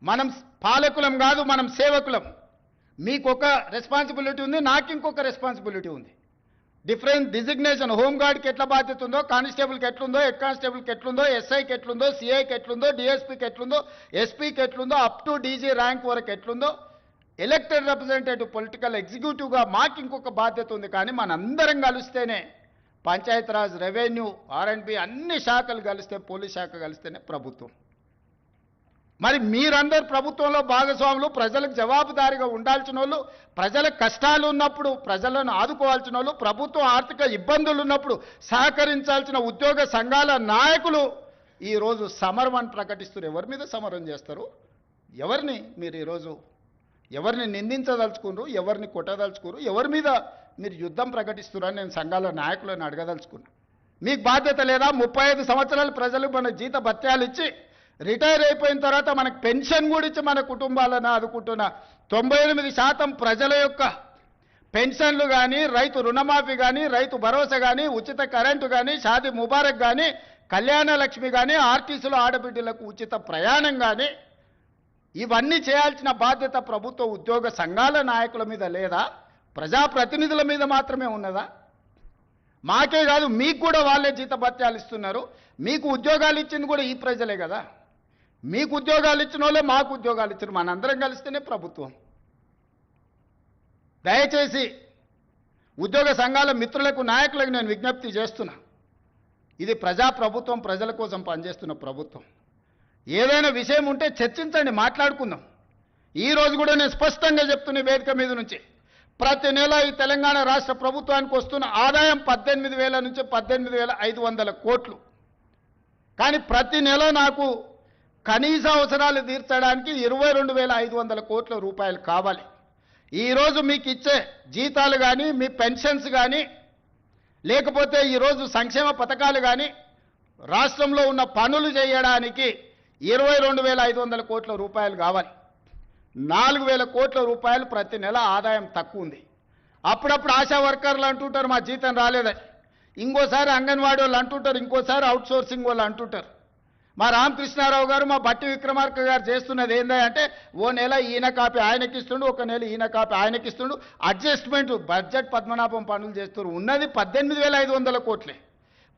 Speaker 1: మనం పాలకులం కాదు, మనం సేవకులం. మీకు ఒక రెస్పాన్సిబిలిటీ ఉంది, నాకు ఇంకొక రెస్పాన్సిబిలిటీ ఉంది. Different designation. హోంగార్డ్కి ఎట్లా బాధ్యత ఉందో, కానిస్టేబుల్కి ఎట్లుందో, హెడ్ కానిస్టేబుల్కి ఎట్లుందో, ఎస్ఐకి ఎట్లుందో, సిఐకి ఎట్లుందో, డిఎస్పీకి ఎట్లుందో, ఎస్పీకి ఎట్లుందో, అప్ టు డీజీ ర్యాంక్ వరకు ఎట్లుందో, ఎలక్టెడ్ రిప్రజెంటేటివ్ పొలిటికల్ ఎగ్జిక్యూటివ్గా మాకు ఇంకొక బాధ్యత ఉంది. కానీ మనందరం కలిస్తేనే పంచాయతీరాజ్, రెవెన్యూ, ఆర్ఎండ్బి అన్ని శాఖలు కలిస్తే, పోలీస్ శాఖ కలిస్తేనే ప్రభుత్వం. మరి మీరందరూ ప్రభుత్వంలో భాగస్వాములు, ప్రజలకు జవాబుదారీగా ఉండాల్సిన వాళ్ళు, ప్రజల కష్టాలు ఉన్నప్పుడు ప్రజలను ఆదుకోవాల్సిన వాళ్ళు, ప్రభుత్వం ఆర్థిక ఇబ్బందులు ఉన్నప్పుడు సహకరించాల్సిన ఉద్యోగ సంఘాల నాయకులు ఈరోజు సమరం అని ప్రకటిస్తారు. ఎవరి మీద సమరం చేస్తారు? ఎవరిని మీరు ఈరోజు ఎవరిని నిందించదలుచుకున్నారు? ఎవరిని కొట్టదలుచుకున్నారు? ఎవరి మీద మీరు యుద్ధం ప్రకటిస్తున్నారని నేను సంఘాల నాయకులను అడగదలుచుకున్నా. మీకు బాధ్యత లేదా? 35 సంవత్సరాలు ప్రజలు మన జీత భత్యాలు ఇచ్చి రిటైర్ అయిపోయిన తర్వాత మనకు పెన్షన్ కూడా ఇచ్చి మన కుటుంబాలను ఆదుకుంటున్న 98% ప్రజల యొక్క పెన్షన్లు కానీ, రైతు రుణమాఫీ కానీ, రైతు భరోసా కానీ, ఉచిత కరెంటు కానీ, షాదీ ముబారక్ కానీ, కళ్యాణ లక్ష్మి కానీ, ఆర్టీసీలో ఆడబిడ్డలకు ఉచిత ప్రయాణం కానీ, ఇవన్నీ చేయాల్సిన బాధ్యత ప్రభుత్వ ఉద్యోగ సంఘాల నాయకుల మీద లేదా? ప్రజాప్రతినిధుల మీద మాత్రమే ఉన్నదా? మాకే కాదు, మీకు కూడా వాళ్ళే జీత భత్యాలు ఇస్తున్నారు. మీకు ఉద్యోగాలు ఇచ్చింది కూడా ఈ ప్రజలే కదా. మీకు ఉద్యోగాలు ఇచ్చిన వాళ్ళే మాకు ఉద్యోగాలు ఇచ్చారు. మనందరం కలిస్తేనే ప్రభుత్వం. దయచేసి ఉద్యోగ సంఘాల మిత్రులకు, నాయకులకు నేను విజ్ఞప్తి చేస్తున్నా. ఇది ప్రజాప్రభుత్వం, ప్రజల కోసం పనిచేస్తున్న ప్రభుత్వం. ఏదైనా విషయం ఉంటే చర్చించండి, మాట్లాడుకుందాం. ఈరోజు కూడా నేను స్పష్టంగా చెప్తున్న వేదిక మీద నుంచి, ప్రతి నెల ఈ తెలంగాణ రాష్ట్ర ప్రభుత్వానికి వస్తున్న ఆదాయం 18,000 నుంచి 18,500 కోట్లు. కానీ ప్రతి నెల నాకు కనీస అవసరాలు తీర్చడానికి 22,500 కోట్ల రూపాయలు కావాలి. ఈరోజు మీకు ఇచ్చే జీతాలు కానీ, మీ పెన్షన్స్ కానీ, లేకపోతే ఈరోజు సంక్షేమ పథకాలు కానీ రాష్ట్రంలో ఉన్న పనులు చేయడానికి 22,500 కోట్ల రూపాయలు కావాలి. 4,000 కోట్ల రూపాయలు ప్రతి నెల ఆదాయం తక్కువ ఉంది. అప్పుడప్పుడు ఆశా వర్కర్లు అంటుంటారు మా జీతం రాలేదని, ఇంకోసారి అంగన్వాడీ వాళ్ళు అంటుంటారు, ఇంకోసారి అవుట్సోర్సింగ్ వాళ్ళు అంటుంటారు. మా రామకృష్ణారావు గారు మా బట్టి విక్రమార్క గారు చేస్తున్నది ఏంటంటే ఓ నెల ఈయన కాపీ ఆయనకి ఇస్తుండు, ఒక నెల ఈయన కాపీ ఆయనకి ఇస్తుండు, అడ్జస్ట్మెంట్ బడ్జెట్ పద్మనాభం పనులు చేస్తున్నారు. ఉన్నది 18,500 కోట్లే.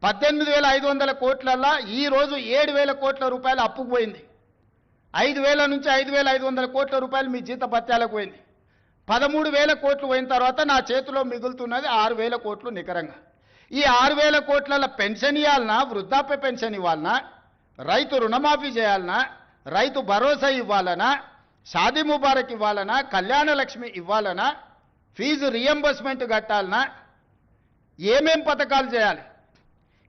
Speaker 1: 18,500 కోట్లల్లో ఈరోజు 7,000 కోట్ల రూపాయలు అప్పుకు పోయింది. 5,000 నుంచి 5,500 కోట్ల రూపాయలు మీ జీత భత్యాలకు పోయింది. 13,000 కోట్లు పోయిన తర్వాత నా చేతిలో మిగులుతున్నది 6,000 కోట్లు నికరంగా. ఈ 6,000 కోట్ల పెన్షన్ ఇవ్వాలన్నా, వృద్ధాప్య పెన్షన్ ఇవ్వాలన్నా, రైతు రుణమాఫీ చేయాలన్నా, రైతు భరోసా ఇవ్వాలన్నా, షాదీ ముబారక్ ఇవ్వాలన్నా, కళ్యాణ లక్ష్మి ఇవ్వాలన్నా, ఫీజు రియంబర్స్మెంట్ కట్టాలన్నా, ఏమేం పథకాలు చేయాలి?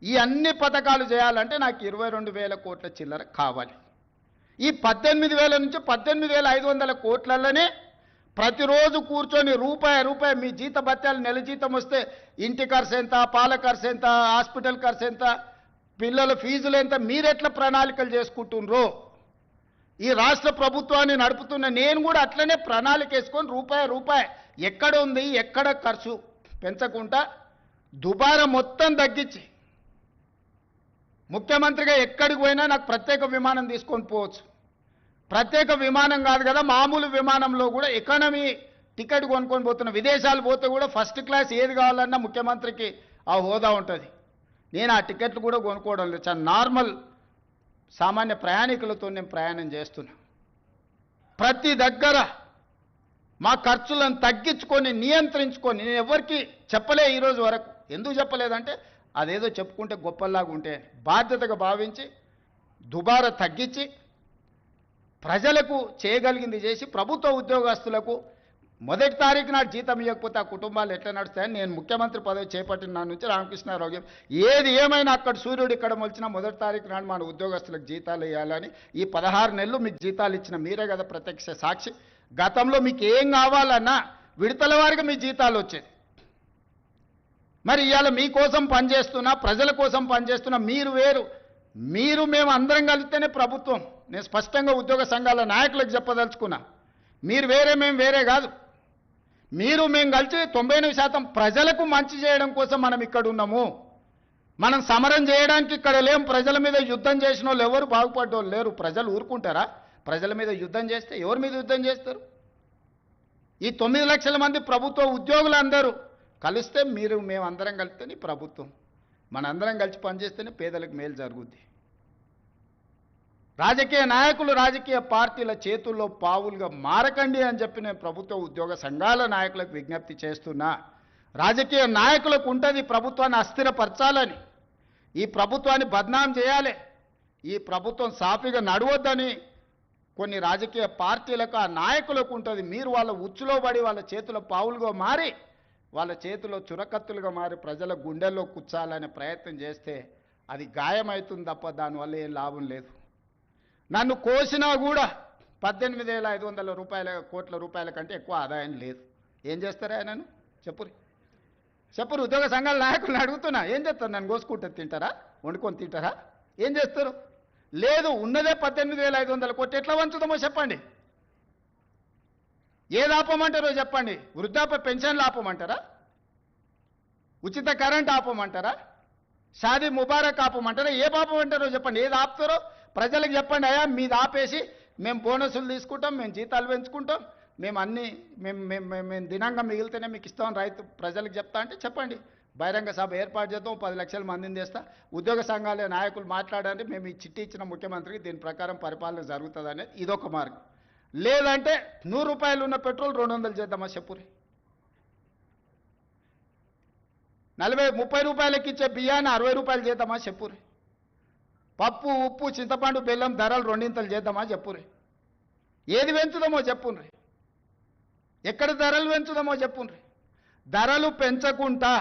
Speaker 1: ఈ అన్ని పథకాలు చేయాలంటే నాకు 22,000 కోట్ల చిల్లర కావాలి. ఈ 18,000 నుంచి 18,500 కోట్లలోనే ప్రతిరోజు కూర్చొని రూపాయి మీ జీత భత్యాలు నెల జీతం వస్తే ఇంటి ఖర్చు ఎంత, పాల ఖర్చు ఎంత, హాస్పిటల్ ఖర్చు ఎంత, పిల్లల ఫీజులు ఎంత, మీరెట్లా ప్రణాళికలు చేసుకుంటున్నారో ఈ రాష్ట్ర ప్రభుత్వాన్ని నడుపుతున్న నేను కూడా అట్లనే ప్రణాళిక వేసుకొని రూపాయి ఎక్కడ ఉంది, ఎక్కడ ఖర్చు పెంచకుండా దుబారా మొత్తం తగ్గించి ముఖ్యమంత్రిగా ఎక్కడికి పోయినా నాకు ప్రత్యేక విమానం తీసుకొని పోవచ్చు. ప్రత్యేక విమానం కాదు కదా, మామూలు విమానంలో కూడా ఎకానమీ టికెట్ కొనుక్కొని పోతున్న, విదేశాలు పోతే కూడా ఫస్ట్ క్లాస్ ఏది కావాలన్నా ముఖ్యమంత్రికి ఆ హోదా ఉంటుంది. నేను ఆ టికెట్లు కూడా కొనుక్కోవడం లేదు, చాలా నార్మల్ సామాన్య ప్రయాణికులతో నేను ప్రయాణం చేస్తున్నా. ప్రతి దగ్గర మా ఖర్చులను తగ్గించుకొని నియంత్రించుకొని నేను ఎవరికి చెప్పలే ఈరోజు వరకు. ఎందుకు చెప్పలేదంటే అదేదో చెప్పుకుంటే గొప్పలాగా ఉంటే బాధ్యతగా భావించి దుబారా తగ్గించి ప్రజలకు చేయగలిగింది చేసి ప్రభుత్వ ఉద్యోగస్తులకు మొదటి తారీఖు నాడు జీతం ఇవ్వకపోతే ఆ కుటుంబాలు ఎట్లా నడుస్తాయని నేను ముఖ్యమంత్రి పదవి చేపట్టిన నా నుంచి రామకృష్ణారావు ఏది ఏమైనా అక్కడ సూర్యుడు ఇక్కడ మొలిచినా మొదటి తారీఖు నాడు మన ఉద్యోగస్తులకు జీతాలు ఇవ్వాలని ఈ 16 నెలలు మీకు జీతాలు ఇచ్చిన మీరే కదా ప్రత్యక్ష సాక్షి. గతంలో మీకు ఏం కావాలన్నా విడతల వారిగా మీ జీతాలు వచ్చేది. మరి ఇవాళ మీకోసం పనిచేస్తున్నా, ప్రజల కోసం పనిచేస్తున్నా, మీరు వేరు, మీరు మేము అందరం కలిస్తేనే ప్రభుత్వం. నేను స్పష్టంగా ఉద్యోగ సంఘాల నాయకులకు చెప్పదలుచుకున్నా, మీరు వేరే మేము వేరే కాదు. మీరు మేము కలిసి 98% ప్రజలకు మంచి చేయడం కోసం మనం ఇక్కడ ఉన్నాము. మనం సమరం చేయడానికి ఇక్కడ లేం. ప్రజల మీద యుద్ధం చేసిన వాళ్ళు ఎవరు బాగుపడ్డోళ్ళు లేరు. ప్రజలు ఊరుకుంటారా? ప్రజల మీద యుద్ధం చేస్తే ఎవరి మీద యుద్ధం చేస్తారు? ఈ 9 లక్షల మంది ప్రభుత్వ ఉద్యోగులు అందరూ కలిస్తే మీరు మేము అందరం కలిస్తేనే ప్రభుత్వం. మనందరం కలిసి పనిచేస్తేనే పేదలకు మేలు జరుగుద్ది. రాజకీయ నాయకులు రాజకీయ పార్టీల చేతుల్లో పావులుగా మారకండి అని చెప్పి నేను ప్రభుత్వ ఉద్యోగ సంఘాల నాయకులకు విజ్ఞప్తి చేస్తున్నా. రాజకీయ నాయకులకు ఉంటుంది ప్రభుత్వాన్ని అస్థిరపరచాలని, ఈ ప్రభుత్వాన్ని బద్నాం చేయాలి, ఈ ప్రభుత్వం సాఫీగా నడవద్దని కొన్ని రాజకీయ పార్టీలకు ఆ నాయకులకు ఉంటుంది. మీరు వాళ్ళ ఉచ్చులో పడి వాళ్ళ చేతుల పావులుగా మారి వాళ్ళ చేతిలో చురకత్తులుగా మారి ప్రజల గుండెల్లో కూర్చాలనే ప్రయత్నం చేస్తే అది గాయమవుతుంది తప్ప దానివల్ల ఏం లాభం లేదు. నన్ను కోసినా కూడా 18,500 కోట్ల రూపాయల కంటే ఎక్కువ ఆదాయం లేదు. ఏం చేస్తారా నన్ను చెప్పురు ఉద్యోగ సంఘాల నాయకులను అడుగుతున్నా, ఏం చేస్తారు? నన్ను కోసుకుంటే తింటారా? వండుకొని తింటారా? ఏం చేస్తారు? లేదు, ఉన్నదే 18,500 కోట్లు. ఎట్లా వంచుదామో చెప్పండి. ఏది ఆపమంటారో చెప్పండి. వృద్ధాప్య పెన్షన్లు ఆపమంటారా? ఉచిత కరెంట్ ఆపమంటారా? షాదీ ముబారక్ ఆపమంటారా? ఏ ఆపమంటారో చెప్పండి. ఏది ఆపుతారో ప్రజలకు చెప్పండి. అయ్యా మీది ఆపేసి మేము బోనసులు తీసుకుంటాం, మేము జీతాలు పెంచుకుంటాం, మేము అన్నీ మేము దినంగా మిగిలితేనే మీకు ఇస్తామని రైతు ప్రజలకు చెప్తా అంటే చెప్పండి. బహిరంగ సభ ఏర్పాటు చేద్దాం, 10 లక్షల మందిని తెస్తా. ఉద్యోగ సంఘాల నాయకులు మాట్లాడండి, మేము ఈ చిట్టి ఇచ్చిన ముఖ్యమంత్రికి దీని ప్రకారం పరిపాలన జరుగుతుంది అనేది ఇదొక మార్గం. లేదంటే 100 రూపాయలు ఉన్న పెట్రోల్ 200 చేద్దామా చెప్పురి. 30 రూపాయలకి ఇచ్చే బియ్యాన్ని 60 రూపాయలు చేద్దామా చెప్పురి. పప్పు ఉప్పు చింతపండు బెల్లం ధరలు 2 చేద్దామా చెప్పురి. ఏది పెంచుదామో చెప్పుండ్రి. ఎక్కడ ధరలు పెంచుదామో చెప్పుండ్రి. ధరలు పెంచకుండా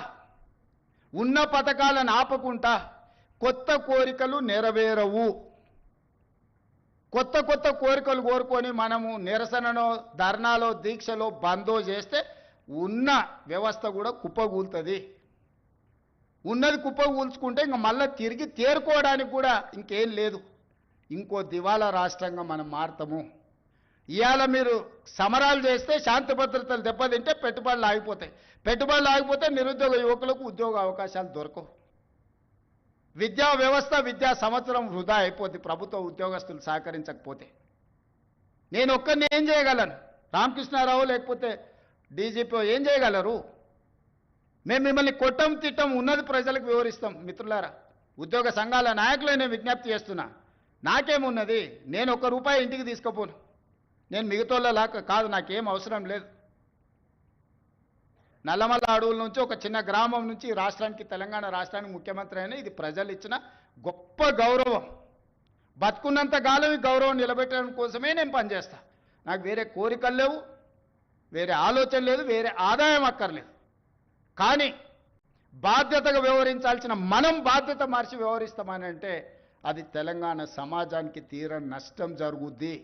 Speaker 1: ఉన్న పథకాలను ఆపకుండా కొత్త కోరికలు నెరవేరవు. కొత్త కోరికలు కోరుకొని మనము నిరసనలో, ధర్నాలో, దీక్షలో, బందో చేస్తే ఉన్న వ్యవస్థ కూడా కుప్పగూలుతుంది. ఉన్నది కుప్ప కూల్చుకుంటే ఇంక మళ్ళీ తిరిగి తేరుకోవడానికి కూడా ఇంకేం లేదు. ఇంకో దివాలా రాష్ట్రంగా మనం మారుతాము. ఇవాళ మీరు సమరాలు చేస్తే శాంతి భద్రతలు దెబ్బతింటే పెట్టుబడులు ఆగిపోతాయి. పెట్టుబడులు ఆగిపోతే నిరుద్యోగ యువకులకు ఉద్యోగ అవకాశాలు దొరకవు. విద్యా వ్యవస్థ విద్యా సంవత్సరం వృధా అయిపోద్ది ప్రభుత్వ ఉద్యోగస్తులు సహకరించకపోతే. నేను ఒక్కరిని ఏం చేయగలను? రామకృష్ణారావు లేకపోతే డీజీపీ ఏం చేయగలరు? మేము మిమ్మల్ని కొట్టం తిట్టం, ఉన్నది ప్రజలకు వివరిస్తాం. మిత్రులారా, ఉద్యోగ సంఘాల నాయకులే నేను విజ్ఞప్తి చేస్తున్నా. నాకేమున్నది? నేను ₹1 ఇంటికి తీసుకుపోను. నేను మిగతాలా కాదు, నాకేం అవసరం లేదు. నల్లమల్ల అడవుల నుంచి ఒక చిన్న గ్రామం నుంచి ఈ రాష్ట్రానికి, తెలంగాణ రాష్ట్రానికి ముఖ్యమంత్రి అయినా ఇది ప్రజలు ఇచ్చిన గొప్ప గౌరవం. బతుకున్నంత కాలం ఈ గౌరవం నిలబెట్టడం కోసమే నేను పనిచేస్తా. నాకు వేరే కోరికలు లేవు, వేరే ఆలోచన లేదు, వేరే ఆదాయం అక్కర్లేదు. కానీ బాధ్యతగా వ్యవహరించాల్సిన మనం బాధ్యత మార్చి వ్యవహరిస్తామని అంటే అది తెలంగాణ సమాజానికి తీరని నష్టం జరుగుద్ది.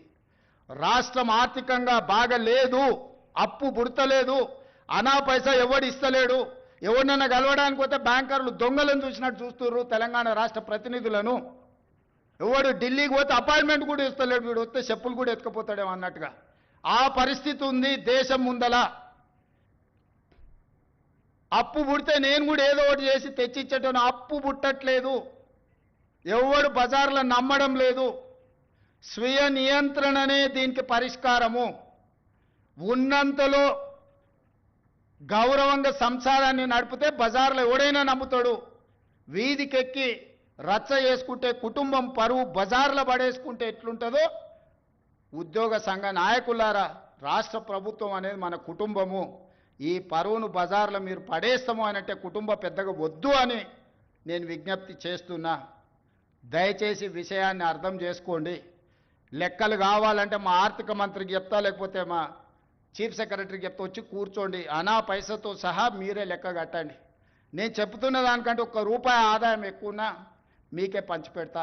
Speaker 1: రాష్ట్రం ఆర్థికంగా బాగలేదు, అప్పు పుడతలేదు, అనా పైసా ఎవడు ఇస్తలేడు. ఎవరినైనా కలవడానికి పోతే బ్యాంకర్లు దొంగలను చూసినట్టు చూస్తున్నారు తెలంగాణ రాష్ట్ర ప్రతినిధులను. ఎవడు ఢిల్లీకి పోతే అపాయింట్మెంట్ కూడా ఇస్తలేడు, వీడు వస్తే చెప్పులు కూడా ఎత్తుకుపోతాడేమో అన్నట్టుగా ఆ పరిస్థితి ఉంది దేశం ముందల. అప్పు పుడితే నేను కూడా ఏదో ఒకటి చేసి తెచ్చిచ్చేటను, అప్పు పుట్టట్లేదు. ఎవడు బజార్లో నమ్మడం లేదు. స్వీయ నియంత్రణనే దీనికి పరిష్కారము. ఉన్నంతలో గౌరవంగా సంసారాన్ని నడిపితే బజార్లో ఎవడైనా నమ్ముతాడు. వీధికెక్కి రచ్చ చేసుకుంటే, కుటుంబం పరువు బజార్లో పడేసుకుంటే ఎట్లుంటుందో, ఉద్యోగ సంఘ నాయకులారా, రాష్ట్ర ప్రభుత్వం అనేది మన కుటుంబము. ఈ పరువును బజార్లో మీరు పడేస్తాము అనంటే కుటుంబ పెద్దగా వద్దు అని నేను విజ్ఞప్తి చేస్తున్నా. దయచేసి విషయాన్ని అర్థం చేసుకోండి. లెక్కలు కావాలంటే మా ఆర్థిక మంత్రికి చెప్తా, లేకపోతే మా చీఫ్ సెక్రటరీకి చెప్తా, వచ్చి కూర్చోండి. అనా పైసతో సహా మీరే లెక్క కట్టండి. నేను చెప్తున్న దానికంటే ₹1 ఆదాయం ఎక్కువన్నా మీకే పంచిపెడతా.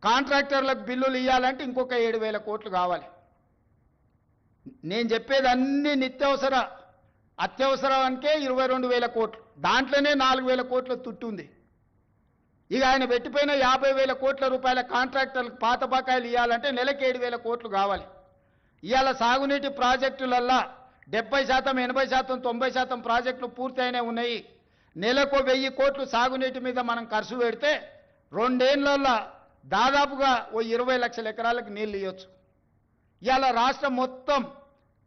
Speaker 1: కాంట్రాక్టర్లకు బిల్లులు ఇవ్వాలంటే ఇంకొక 7,000 కోట్లు కావాలి. నేను చెప్పేది అన్ని నిత్యావసర అత్యవసరానికే 22,000 కోట్లు. దాంట్లోనే 4,000 కోట్ల తుట్టుంది. ఇక ఆయన పెట్టిపోయిన 50,000 కోట్ల రూపాయల కాంట్రాక్టర్లకు పాత బకాయిలు ఇవ్వాలంటే నెలకి 7,000 కోట్లు కావాలి. ఇవాళ సాగునీటి ప్రాజెక్టులల్లా 70%, 80%, 90% ప్రాజెక్టులు పూర్తయినే ఉన్నాయి. నెలకు 1,000 కోట్లు సాగునీటి మీద మనం ఖర్చు పెడితే 2 ఏళ్లలో దాదాపుగా 20 లక్షల ఎకరాలకు నీళ్ళు ఇవ్వచ్చు. ఇవాళ రాష్ట్రం మొత్తం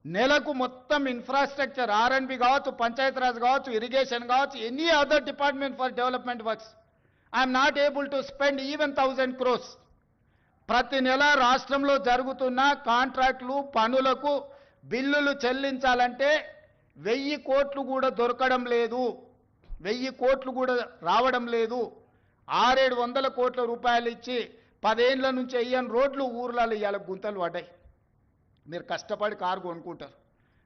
Speaker 1: నెలకు మొత్తం ఇన్ఫ్రాస్ట్రక్చర్, R&B కావచ్చు, పంచాయతీరాజ్ కావచ్చు, ఇరిగేషన్ కావచ్చు, any other department for development works, I'm not able to spend even 1,000 crores. ప్రతి నెల రాష్ట్రంలో జరుగుతున్న కాంట్రాక్టులు పనులకు బిల్లులు చెల్లించాలంటే 1,000 కోట్లు కూడా దొరకడం లేదు. 1,000 కోట్లు కూడా రావడం లేదు. 600-700 కోట్ల రూపాయలు ఇచ్చి 10 ఏళ్ల నుంచి వెయ్యని రోడ్లు ఊర్లలో ఇవాళ గుంతలు పడ్డాయి. మీరు కష్టపడి కారు కొనుక్కుంటారు,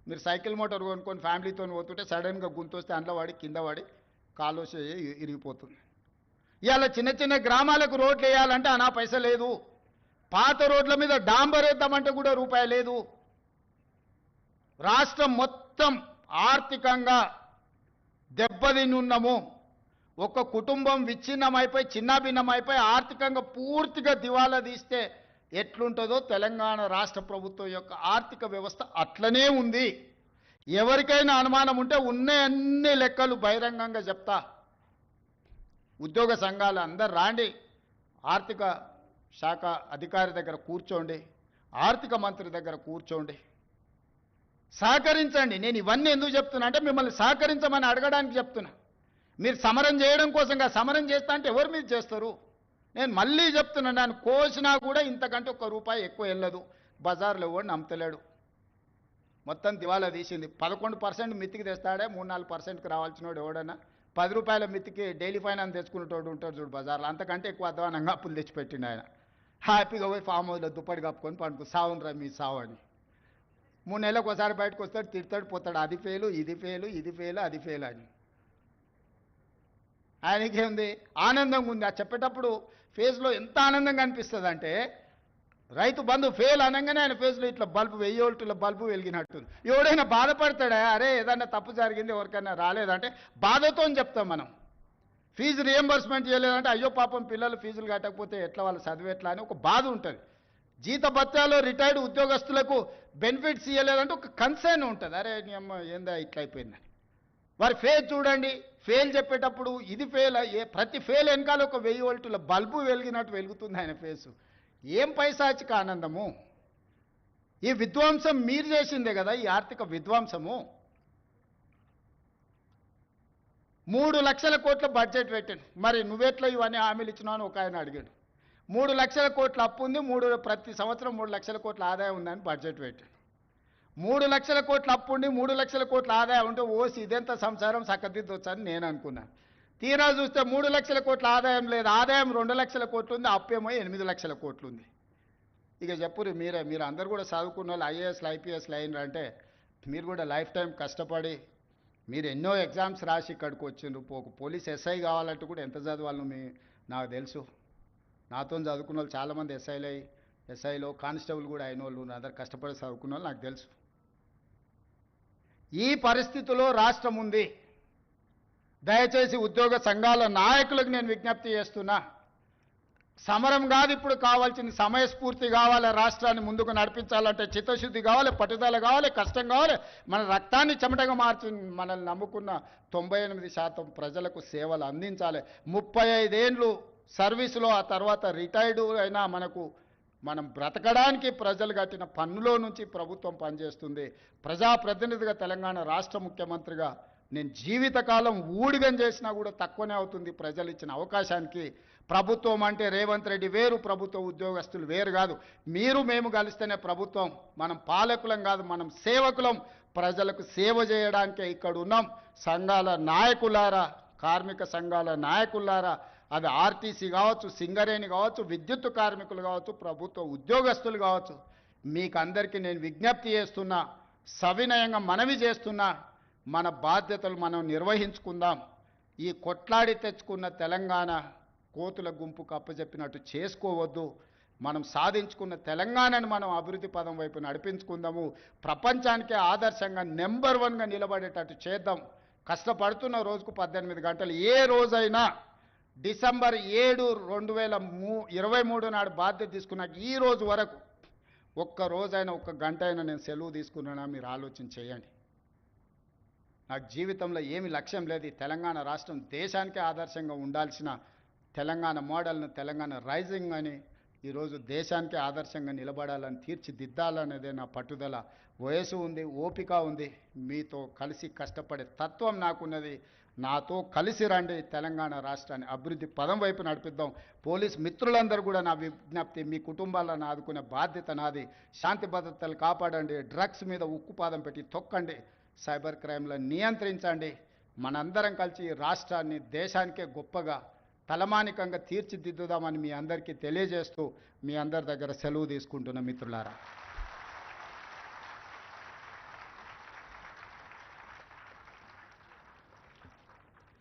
Speaker 1: మీరు సైకిల్ మోటార్ కొనుక్కొని ఫ్యామిలీతో పోతుంటే సడన్గా గుంత వస్తే అందులో పడి కింద పడి కాలు ఇరిగిపోతుంది. ఇవాళ చిన్న చిన్న గ్రామాలకు రోడ్లు వేయాలంటే అనా పైసా లేదు. పాత రోడ్ల మీద డాంబర్ వేద్దామంటే కూడా రూపాయి లేదు. రాష్ట్రం మొత్తం ఆర్థికంగా దెబ్బతిని ఉన్నాము. ఒక కుటుంబం విచ్ఛిన్నమైపోయి చిన్నాభిన్నమైపోయి ఆర్థికంగా పూర్తిగా దివాలా తీస్తే ఎట్లుంటుందో తెలంగాణ రాష్ట్ర ప్రభుత్వం యొక్క ఆర్థిక వ్యవస్థ అట్లనే ఉంది. ఎవరికైనా అనుమానం ఉంటే ఉన్న అన్ని లెక్కలు బహిరంగంగా చెప్తా. ఉద్యోగ సంఘాలు అందరు రాండి, ఆర్థిక శాఖ అధికారి దగ్గర కూర్చోండి, ఆర్థిక మంత్రి దగ్గర కూర్చోండి, సహకరించండి. నేను ఇవన్నీ ఎందుకు చెప్తున్నా అంటే మిమ్మల్ని సహకరించమని అడగడానికి చెప్తున్నా. మీరు సమరం చేయడం కోసంగా సమరం చేస్తా అంటే ఎవరు మీరు చేస్తారు? నేను మళ్ళీ చెప్తున్నా, నన్ను కోసినా కూడా ఇంతకంటే ₹1 ఎక్కువ వెళ్ళదు. బజార్లో ఎవడు నమ్మతలేడు. మొత్తం దివాలా తీసింది. 11% మితికి తెస్తాడే, 3-4%కి రావాల్సిన వాడు ఎవడన్నా ₹10 మితికి డైలీ ఫైనాన్స్ తెచ్చుకునేటోడు ఉంటాడు చూడు బజార్లో, అంతకంటే ఎక్కువ అధ్వానంగా అప్పులు తెచ్చిపెట్టిండు ఆయన. హ్యాపీగా పోయి ఫామ్ హౌస్లో దుప్పటి కప్పుకొని పండుకు సావునరా మీ సావు అని. 3 నెలలకు ఒకసారి బయటకు వస్తాడు, తిడతాడు, పోతాడు. అది ఫెయిలు, ఇది ఫెయిలు, ఇది ఫెయిలు, అది ఫెయిల్ అని. ఆయనకేముంది? ఆనందంగా ఉంది. ఆ చెప్పేటప్పుడు ఫేస్లో ఎంత ఆనందంగా అనిపిస్తుంది అంటే, రైతు బంధు ఫెయిల్ అనగానే ఆయన ఫేస్లో ఇట్లా 1000 వోల్టుల బల్బు వెలిగినట్టుంది. ఎవడైనా బాధపడతాడా? అరే ఏదన్నా తప్పు జరిగింది ఎవరికైనా రాలేదంటే బాధతో చెప్తాం మనం. ఫీజు రియంబర్స్మెంట్ చేయలేదంటే అయ్యో పాపం పిల్లలు ఫీజులు కట్టకపోతే ఎట్లా వాళ్ళు చదివి ఎట్లా అని ఒక బాధ ఉంటుంది. జీతభత్యాలు రిటైర్డ్ ఉద్యోగస్తులకు బెనిఫిట్స్ ఇవ్వలేదంటే ఒక కన్సర్న్ ఉంటుంది. అరే నీ అమ్మ ఏందా ఇట్లా అయిపోయిందని. వారి ఫెయిల్ చూడండి, ఫెయిల్ చెప్పేటప్పుడు ఇది ఫెయిల్, ప్రతి ఫెయిల్ వెనకాల ఒక 1000 వోల్టుల బల్బు వెలిగినట్టు వెలుగుతుంది ఆయన ఫేసు. ఏం పైశాచిక ఆనందము! ఈ విధ్వంసం మీరు చేసిందే కదా, ఈ ఆర్థిక విధ్వంసము. 3 లక్షల కోట్ల బడ్జెట్ పెట్టాడు. మరి నువ్వెట్లా ఇవన్నీ హామీలు ఇచ్చినావు అని ఒక ఆయన అడిగాడు. 3 లక్షల కోట్ల అప్పు ఉంది, ప్రతి సంవత్సరం 3 లక్షల కోట్ల ఆదాయం ఉందని బడ్జెట్ పెట్టాడు. 3 లక్షల కోట్ల అప్పు ఉండి 3 లక్షల కోట్ల ఆదాయం ఉంటే ఓసి ఇదెంత సంసారం చక్కదిద్దొచ్చని నేను అనుకున్నాను. తీరా చూస్తే 3 లక్షల కోట్ల ఆదాయం లేదు, ఆదాయం 2 లక్షల కోట్లు ఉంది, అప్పేమో 8 లక్షల కోట్లు ఉంది. ఇక చెప్పురు మీరు అందరు కూడా చదువుకున్న వాళ్ళు ఐఏఎస్లు ఐపీఎస్లు అయినారంటే మీరు కూడా లైఫ్ టైం కష్టపడి మీరు ఎన్నో ఎగ్జామ్స్ రాసి ఇక్కడికి వచ్చిండ్రు. పోలీస్ ఎస్ఐ కావాలంటే కూడా ఎంత చదవాలను నాకు తెలుసు. నాతో చదువుకున్న వాళ్ళు చాలామంది ఎస్ఐలో కానిస్టేబుల్ కూడా అయిన వాళ్ళు అందరు కష్టపడి చదువుకున్న వాళ్ళు నాకు తెలుసు. ఈ పరిస్థితిలో రాష్ట్రం ఉంది. దయచేసి ఉద్యోగ సంఘాల నాయకులకు నేను విజ్ఞప్తి చేస్తున్నా, సమరం కాదు ఇప్పుడు కావాల్సింది, సమయస్ఫూర్తి కావాలి. రాష్ట్రాన్ని ముందుకు నడిపించాలంటే చిత్తశుద్ధి కావాలి, పట్టుదల కావాలి, కష్టం కావాలి. మన రక్తాన్ని చెమటగా మార్చి మనల్ని నమ్ముకున్న 98% ప్రజలకు సేవలు అందించాలి. 35 ఏళ్ళు సర్వీసులో ఆ తర్వాత రిటైర్డ్ అయినా మనం బ్రతకడానికి ప్రజలు కట్టిన పన్నులో నుంచి ప్రభుత్వం పనిచేస్తుంది. ప్రజాప్రతినిధిగా తెలంగాణ రాష్ట్ర ముఖ్యమంత్రిగా నేను జీవితకాలం ఊడిగం చేసినా కూడా తక్కువనే అవుతుంది ప్రజలు ఇచ్చిన అవకాశానికి. ప్రభుత్వం అంటే రేవంత్ రెడ్డి వేరు, ప్రభుత్వ ఉద్యోగస్తులు వేరు కాదు. మేము కలిస్తేనే ప్రభుత్వం. మనం పాలకులం కాదు, మనం సేవకులం. ప్రజలకు సేవ చేయడానికే ఇక్కడ ఉన్నాం. సంఘాల నాయకులారా, కార్మిక సంఘాల నాయకులారా, అది ఆర్టీసీ కావచ్చు, సింగరేణి కావచ్చు, విద్యుత్ కార్మికులు కావచ్చు, ప్రభుత్వ ఉద్యోగస్తులు కావచ్చు, మీకందరికీ నేను విజ్ఞప్తి చేస్తున్నా, సవినయంగా మనవి చేస్తున్నా, మన బాధ్యతలు మనం నిర్వహించుకుందాం. ఈ కొట్లాడి తెచ్చుకున్న తెలంగాణ కోతుల గుంపుకు అప్పచెప్పినట్టు చేసుకోవద్దు. మనం సాధించుకున్న తెలంగాణను మనం అభివృద్ధి పదం వైపు నడిపించుకుందాము. ప్రపంచానికే ఆదర్శంగా నెంబర్ 1గా నిలబడేటట్టు చేద్దాం. కష్టపడుతున్న రోజుకు 18 గంటలు. ఏ రోజైనా డిసెంబర్ 7, 2023 నాడు బాధ్యత తీసుకున్నాక ఈ రోజు వరకు ఒక్క రోజైనా, ఒక్క గంట అయినా నేను సెలవు తీసుకున్నానా మీరు ఆలోచన చేయండి. నాకు జీవితంలో ఏమి లక్ష్యం లేదు. ఈ తెలంగాణ రాష్ట్రం దేశానికే ఆదర్శంగా ఉండాల్సిన తెలంగాణ మోడల్ను, తెలంగాణ రైజింగ్ అని ఈరోజు దేశానికే ఆదర్శంగా నిలబడాలని, తీర్చిదిద్దాలనేదే నా పట్టుదల. వయసు ఉంది, ఓపిక ఉంది, మీతో కలిసి కష్టపడే తత్వం నాకున్నది. నాతో కలిసి రండి, తెలంగాణ రాష్ట్రాన్ని అభివృద్ధి పదం వైపు నడిపిద్దాం. పోలీస్ మిత్రులందరూ కూడా నా విజ్ఞప్తి, మీ కుటుంబాలను ఆదుకునే బాధ్యత నాది. శాంతి భద్రతలు కాపాడండి, డ్రగ్స్ మీద ఉక్కుపాదం పెట్టి తొక్కండి, సైబర్ క్రైమ్లను నియంత్రించండి. మనందరం కలిసి రాష్ట్రాన్ని దేశానికే గొప్పగా తలమానికంగా తీర్చిదిద్దుదామని మీ అందరికీ తెలియజేస్తూ మీ అందరి దగ్గర సెలవు తీసుకుంటున్న మిత్రులారా.